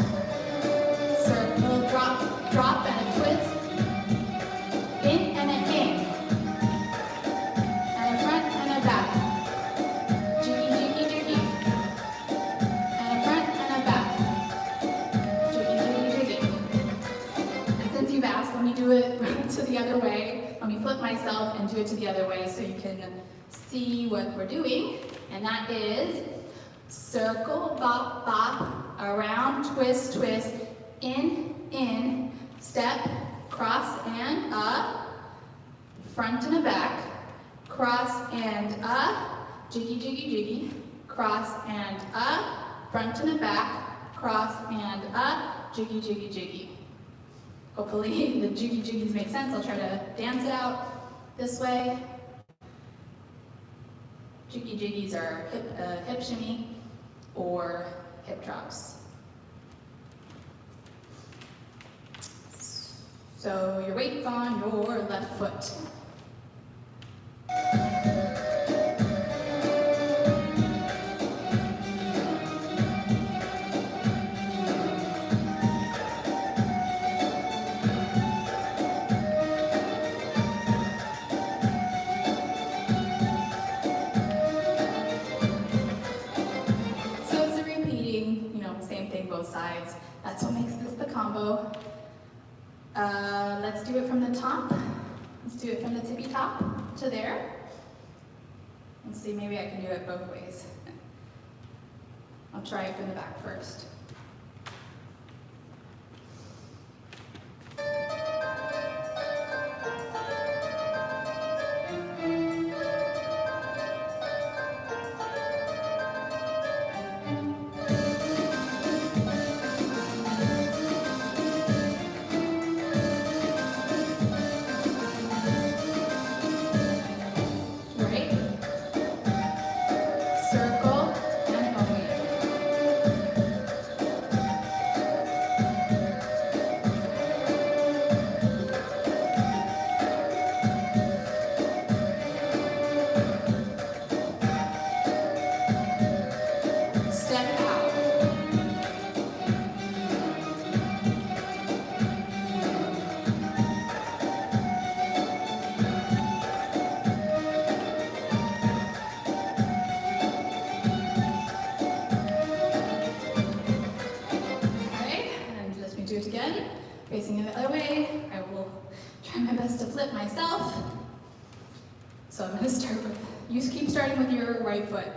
Circle, drop, drop, and a twist. In and a in. And a front and a back. Jiggy, jiggy, jiggy. And a front and a back. Jiggy, jiggy, jiggy. And since you've asked, let me do it to the other way. Let me flip myself and do it to the other way so you can see what we're doing. And that is circle, bop, bop, around, twist, twist, in, step, cross and up, front and a back, cross and up, jiggy, jiggy, jiggy, cross and up, front and a back, cross and up, jiggy, jiggy, jiggy. Hopefully the jiggy jiggies make sense. I'll try to dance it out this way. Jiggy jiggies are hip shimmy or hip drops. So your weight's on your left foot. So it's a repeating, same thing both sides. That's what makes this the combo. Let's do it from the top. Let's do it from the tippy top to there. Let's see, maybe I can do it both ways. I'll try it from the back first. So I'm gonna start with, you keep starting with your right foot.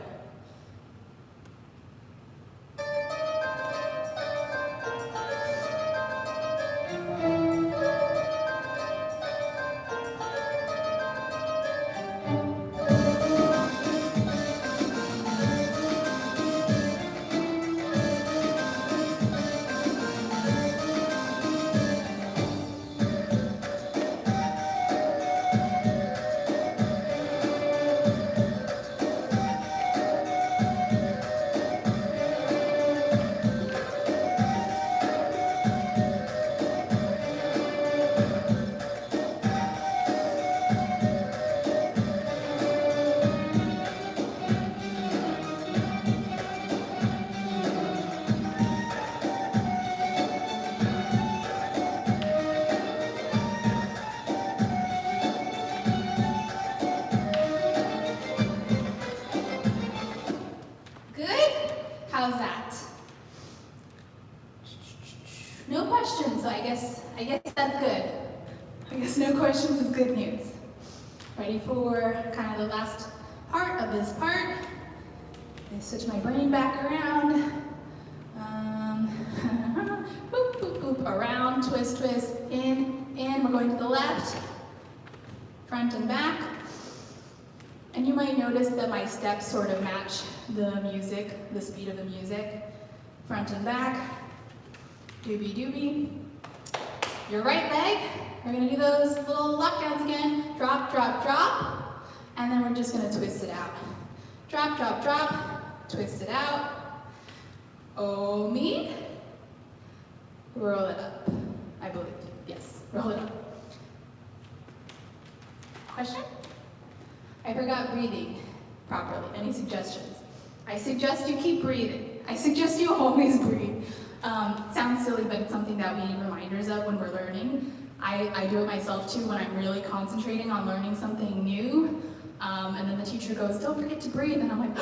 How's that? No questions, so I guess that's good. I guess no questions is good news. Ready for kind of the last part of this part? I switch my brain back around. Boop, boop, boop, around, twist, twist, in. We're going to the left, front and back. And you might notice that my steps sort of match the music, the speed of the music. Front and back, doobie doobie. Your right leg, we're gonna do those little lockdowns again. Drop, drop, drop. And then we're just gonna twist it out. Drop, drop, drop, twist it out. Oh me. Roll it up, I believe. Yes, roll it up. Question? I forgot breathing properly. Any suggestions? I suggest you keep breathing. I suggest you always breathe. Sounds silly, but it's something that we need reminders of when we're learning. I do it myself too when I'm really concentrating on learning something new. And then the teacher goes, don't forget to breathe. And I'm like,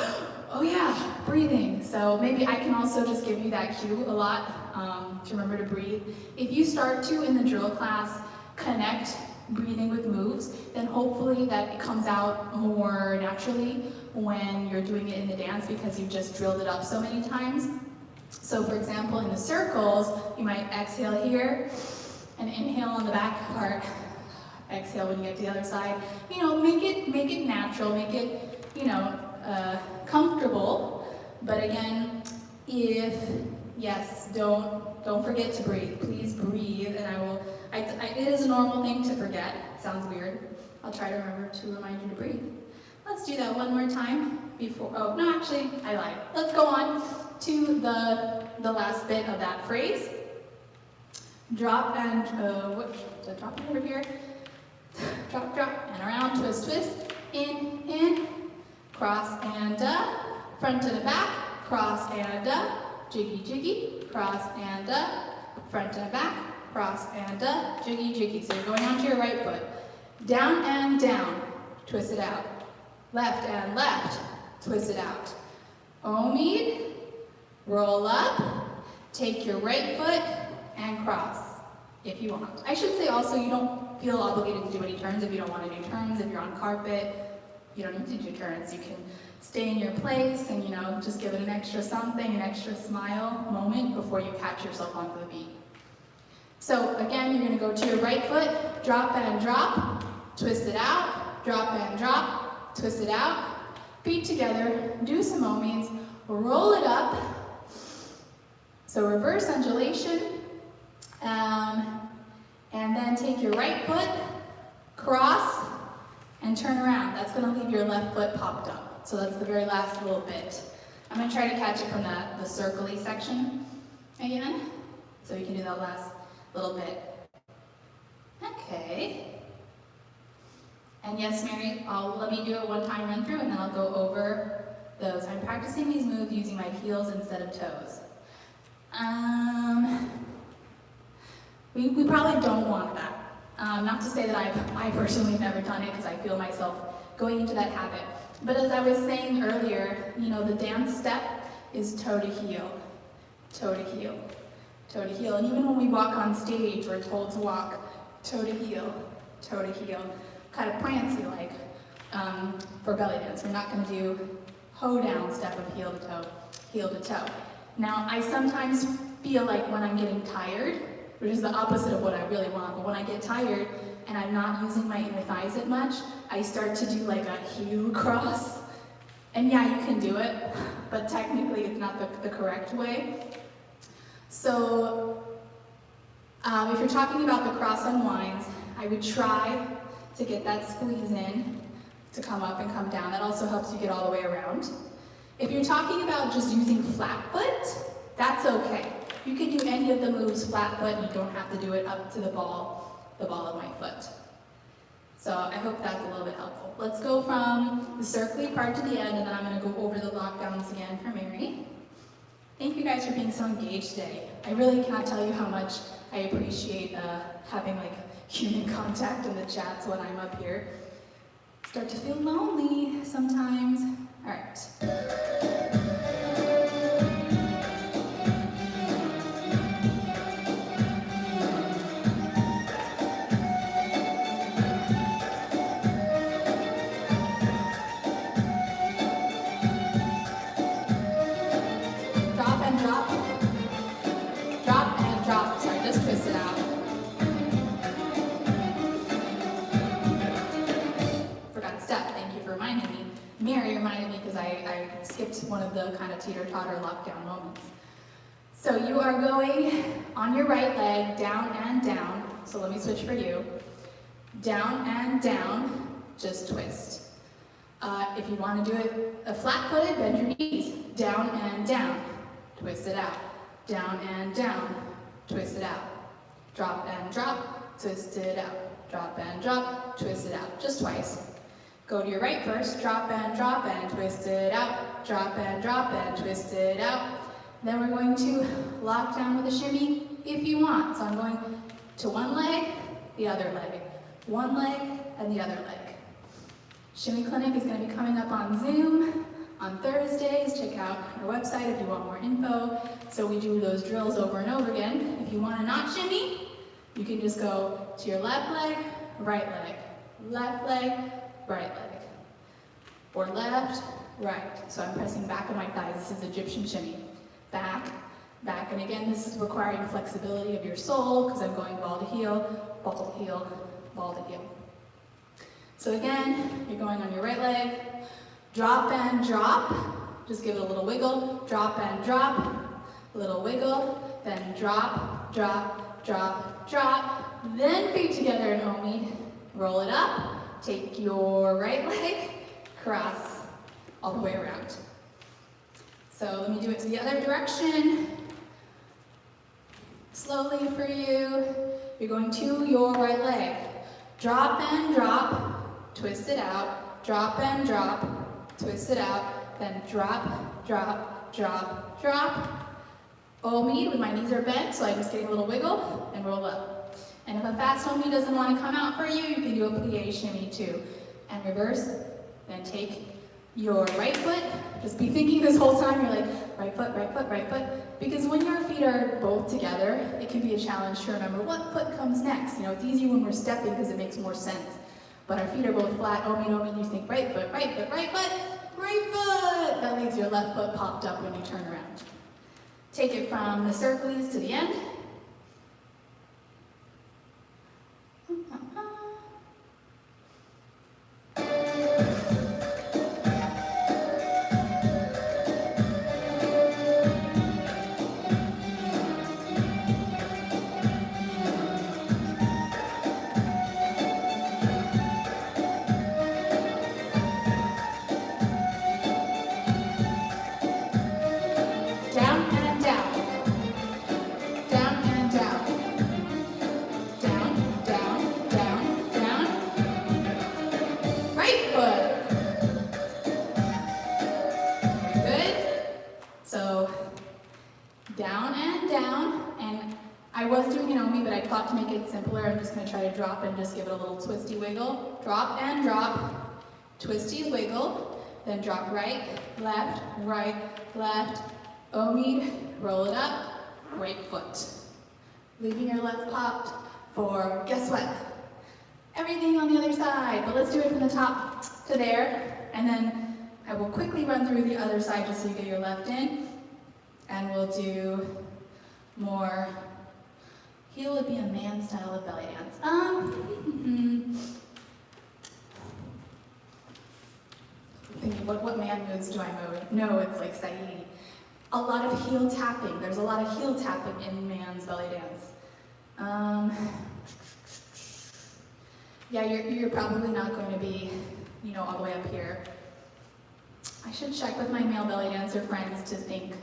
oh yeah, breathing. So maybe I can also just give you that cue a lot to remember to breathe. If you start to, in the drill class, connect breathing with moves, then hopefully that it comes out more naturally when you're doing it in the dance because you've just drilled it up so many times. So for example, in the circles, you might exhale here and inhale on the back part. Exhale when you get to the other side. You know, make it natural, make it, comfortable. But again, don't forget to breathe. Please breathe, and it is a normal thing to forget. Sounds weird. I'll try to remember to remind you to breathe. Let's do that one more time before, I lied. Let's go on to the last bit of that phrase. Drop and, drop over here. Drop, drop, and around, twist, twist, in, cross and front to the back, cross and jiggy, jiggy, cross and front to the back, cross and jiggy, jiggy. So you're going onto your right foot. Down and down, twist it out. Left and left, twist it out. Omid, roll up, take your right foot and cross if you want. I should say also you don't feel obligated to do any turns if you don't want to do turns. If you're on carpet, you don't need to do turns. You can stay in your place and, just give it an extra something, an extra smile moment before you catch yourself onto the beat. So again, you're going to go to your right foot, drop and drop, twist it out, drop and drop, twist it out, feet together, do some omids, roll it up. So reverse undulation, and then take your right foot, cross, and turn around. That's going to leave your left foot popped up. So that's the very last little bit. I'm going to try to catch it from the circle-y section again. So you can do that last little bit. Okay. And yes, Mary, let me do it one time run through and then I'll go over those. I'm practicing these moves using my heels instead of toes. We probably don't want that. Not to say that I personally have never done it because I feel myself going into that habit. But as I was saying earlier, the dance step is toe to heel, toe to heel, toe to heel. And even when we walk on stage, we're told to walk toe to heel, kind of prancy like. for belly dance. We're not going to do hoe down step of heel to toe, heel to toe. Now, I sometimes feel like when I'm getting tired, which is the opposite of what I really want, but when I get tired and I'm not using my inner thighs that much, I start to do like a heel cross. And yeah, you can do it, but technically it's not the correct way. So, if you're talking about the cross unwinds, I would try to get that squeeze in to come up and come down. That also helps you get all the way around. If you're talking about just using flat foot, that's okay. You can do any of the moves flat foot, you don't have to do it up to the ball of my foot. So I hope that's a little bit helpful. Let's go from the circly part to the end, and then I'm going to go over the lockdowns again for Mary. Thank you guys for being so engaged today. I really cannot tell you how much I appreciate having like human contact in the chats when I'm up here. Start to feel lonely sometimes. All right. Mary reminded me because I skipped one of the kind of teeter-totter lockdown moments. So you are going on your right leg, down and down. So let me switch for you. Down and down, just twist. If you want to do it flat-footed, bend your knees. Down and down, twist it out. Down and down, twist it out. Drop and drop, twist it out. Drop and drop, twist it out. Just twice. Go to your right first, drop and twist it out. Drop and twist it out. Then we're going to lock down with a shimmy if you want. So I'm going to one leg, the other leg. One leg and the other leg. Shimmy Clinic is going to be coming up on Zoom on Thursdays. Check out our website if you want more info. So we do those drills over and over again. If you want to not shimmy, you can just go to your left leg, right leg, right leg, or left, right. So I'm pressing back on my thighs. This is Egyptian shimmy. Back, back, and again, this is requiring flexibility of your sole because I'm going ball to heel, ball to heel, ball to heel. So again, you're going on your right leg, drop and drop. Just give it a little wiggle. Drop and drop, little wiggle, then drop, drop, drop, drop. Then feet together in Omi. Roll it up. Take your right leg, cross all the way around. So let me do it to the other direction. Slowly for you. You're going to your right leg. Drop and drop, twist it out. Drop and drop, twist it out. Then drop, drop, drop, drop. Omi, when my knees are bent, so I'm just getting a little wiggle and roll up. And if a fast Omi doesn't want to come out for you, you can do a plie shimmy too. And reverse, then take your right foot. Just be thinking this whole time, you're like, right foot, right foot, right foot. Because when your feet are both together, it can be a challenge to remember what foot comes next. You know, it's easy when we're stepping because it makes more sense. But our feet are both flat, Omi, Omi, you think right foot, right foot, right foot, right foot. That leaves your left foot popped up when you turn around. Take it from the circles to the end. To make it simpler, I'm just going to try to drop and just give it a little twisty wiggle. Drop and drop, twisty wiggle, then drop right, left, Omi, roll it up, right foot. Leaving your left popped for, guess what? Everything on the other side, but let's do it from the top to there, and then I will quickly run through the other side just so you get your left in, and we'll do more. Heel would be a man style of belly dance. Thinking, what man moves do I move? No, it's like Saidi. A lot of heel tapping. There's a lot of heel tapping in man's belly dance. Yeah, you're probably not going to be, all the way up here. I should check with my male belly dancer friends to think,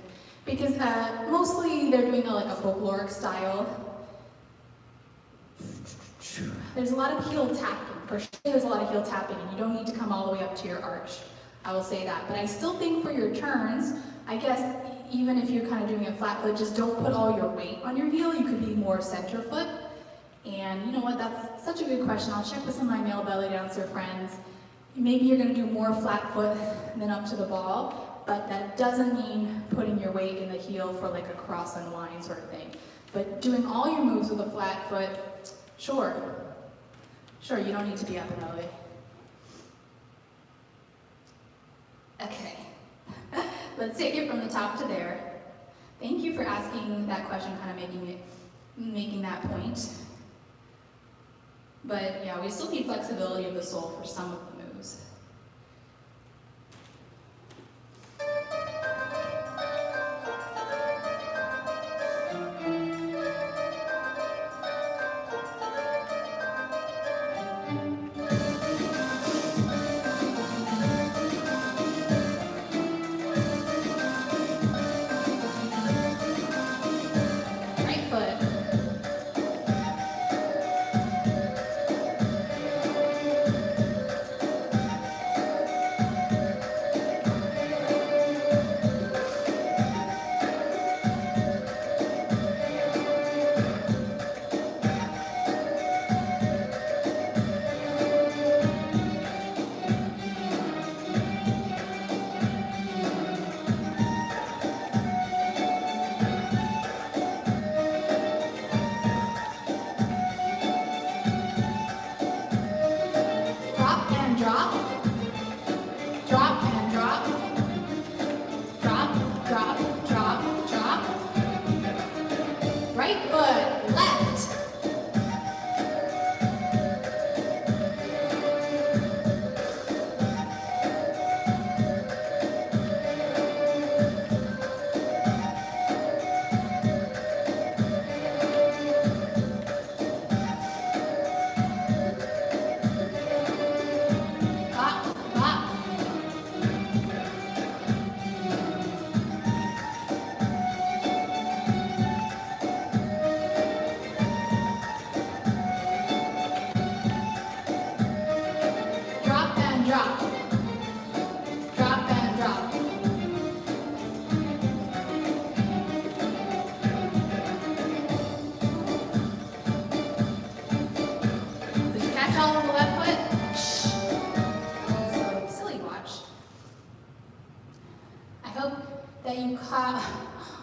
because mostly they're doing like a folkloric style. There's a lot of heel tapping. For sure, there's a lot of heel tapping, and you don't need to come all the way up to your arch. I will say that. But I still think for your turns, I guess even if you're kind of doing a flat foot, just don't put all your weight on your heel. You could be more center foot. And you know what? That's such a good question. I'll check with some of my male belly dancer friends. Maybe you're going to do more flat foot than up to the ball, but that doesn't mean putting your weight in the heel for like a cross and line sort of thing. But doing all your moves with a flat foot, sure, you don't need to be up and belly. Okay, let's take it from the top to there. Thank you for asking that question, kind of making that point. But yeah, we still need flexibility of the sole for some of the moves.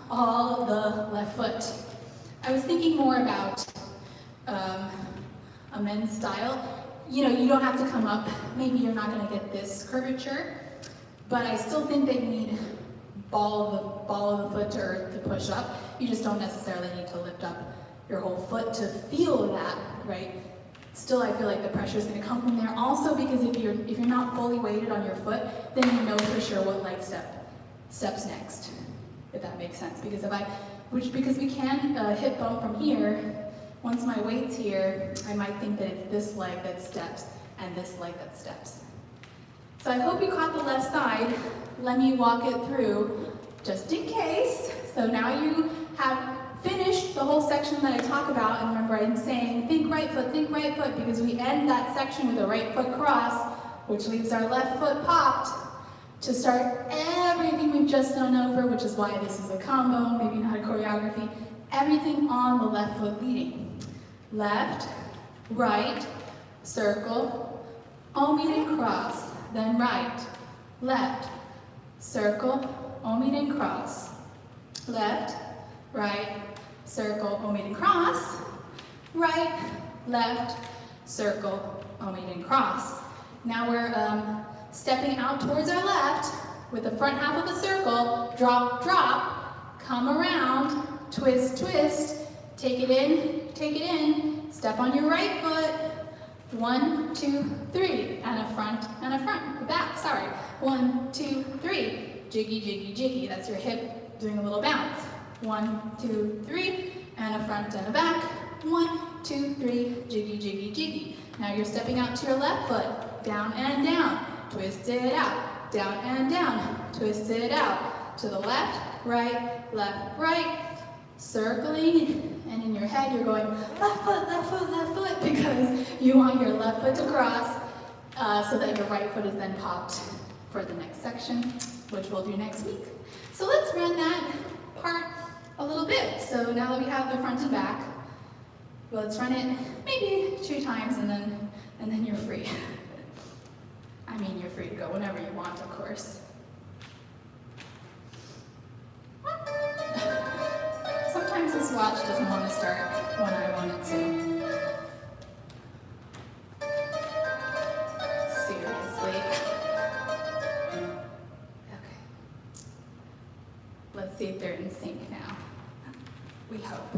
All of the left foot. I was thinking more about a men's style. You don't have to come up. Maybe you're not going to get this curvature, but I still think that you need ball of the foot to earth to push up. You just don't necessarily need to lift up your whole foot to feel that, right? Still, I feel like the pressure is going to come from there. Also, because if you're not fully weighted on your foot, then you know for sure what leg steps next. If that makes sense, because because we can hip bump from here. Once my weight's here, I might think that it's this leg that steps and this leg that steps. So I hope you caught the left side. Let me walk it through just in case. So now you have finished the whole section that I talk about, and remember I'm saying think right foot, because we end that section with a right foot cross, which leaves our left foot popped to start everything we've just done over, which is why this is a combo, maybe not a choreography. Everything on the left foot leading. Left, right, circle, omit and cross, then right, left, circle, omit and cross, left, right, circle, omit and cross, right, left, circle, oh, we didn't cross. Now we're stepping out towards our left with the front half of a circle, drop, drop, come around, twist, twist, take it in, step on your right foot, 1, 2, 3, and a front, back, sorry. 1, 2, 3, jiggy, jiggy, jiggy. That's your hip doing a little bounce. 1, 2, 3, and a front and a back. 1, 2, 3, jiggy, jiggy, jiggy. Now you're stepping out to your left foot, down and down, twist it out, down and down, twist it out. To the left, right, circling, and in your head you're going left foot, because you want your left foot to cross so that your right foot is then popped for the next section, which we'll do next week. So let's run that part a little bit. So now that we have the front and back, let's run it maybe 2 times and then you're free. I mean, you're free to go whenever you want, of course. Sometimes this watch doesn't want to start when I want it to. Seriously. Okay. Let's see if they're in sync now. We hope.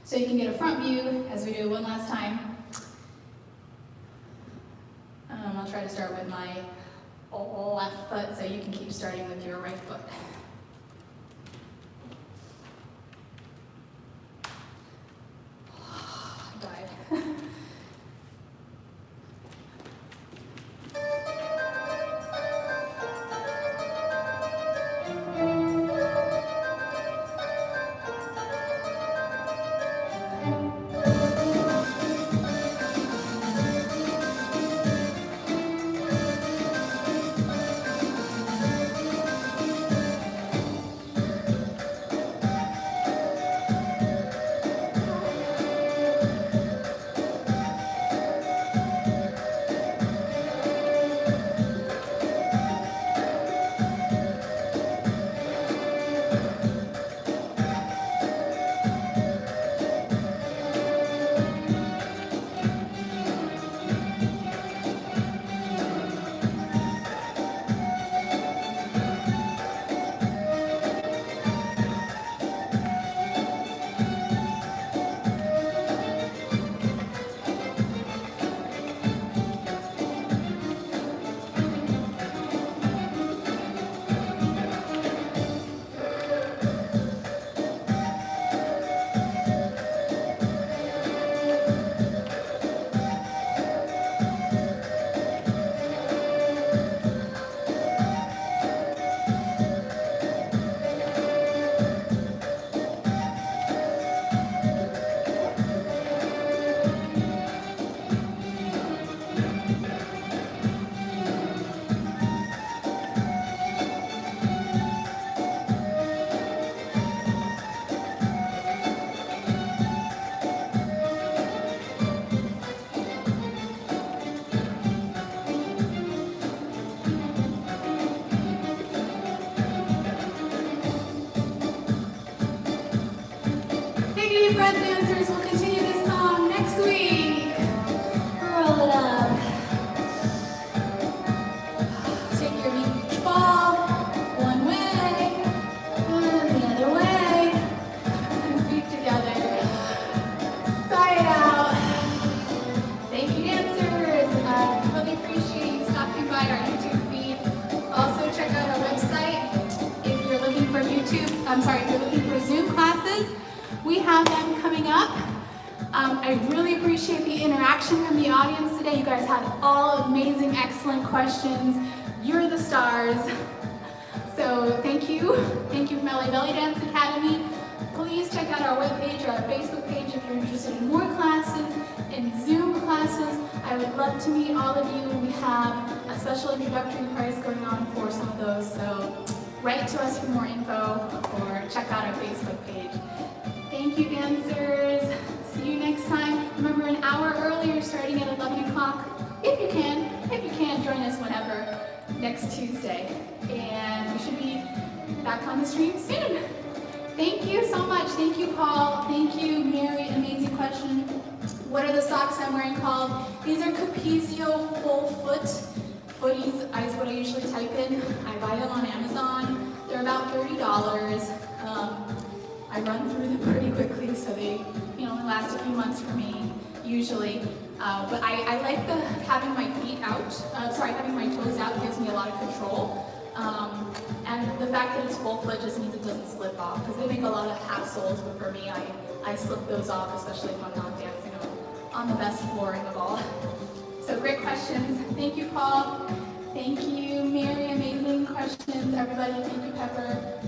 So you can get a front view as we do one last time. I'll try to start with my left foot so you can keep starting with your right foot. Died. deep breath, dancers. We'll continue this song next week. Roll it up. Take your beach ball one way and the other way. And feet together. Side out. Thank you, dancers. I really appreciate you stopping by our YouTube feed. Also, check out our website if you're looking for if you're looking for Zoom classes. We have them coming up. I really appreciate the interaction from the audience today. You guys had all amazing, excellent questions. You're the stars. So thank you. Thank you from LA Bellydance Academy. Please check out our webpage or our Facebook page if you're interested in more classes, in Zoom classes. I would love to meet all of you. We have a special introductory price going on for some of those. So write to us for more info or check out our Facebook page. Thank you, dancers. See you next time. Remember, an hour earlier, starting at 11 o'clock. If you can, join us whenever, next Tuesday. And we should be back on the stream soon. Thank you so much. Thank you, Paul. Thank you, Mary. Amazing question. What are the socks I'm wearing called? These are Capizio full foot. Footies is what I usually type in. I buy them on Amazon. They're about $30. I run through them pretty quickly, so they only last a few months for me, usually. But I like having my feet out, having my toes out gives me a lot of control. And the fact that it's full foot just means it doesn't slip off, because they make a lot of half soles, but for me, I slip those off, especially if I'm not dancing on the best flooring of all. So great questions. Thank you, Paul. Thank you, Mary. Amazing questions, everybody. Thank you, Pepper.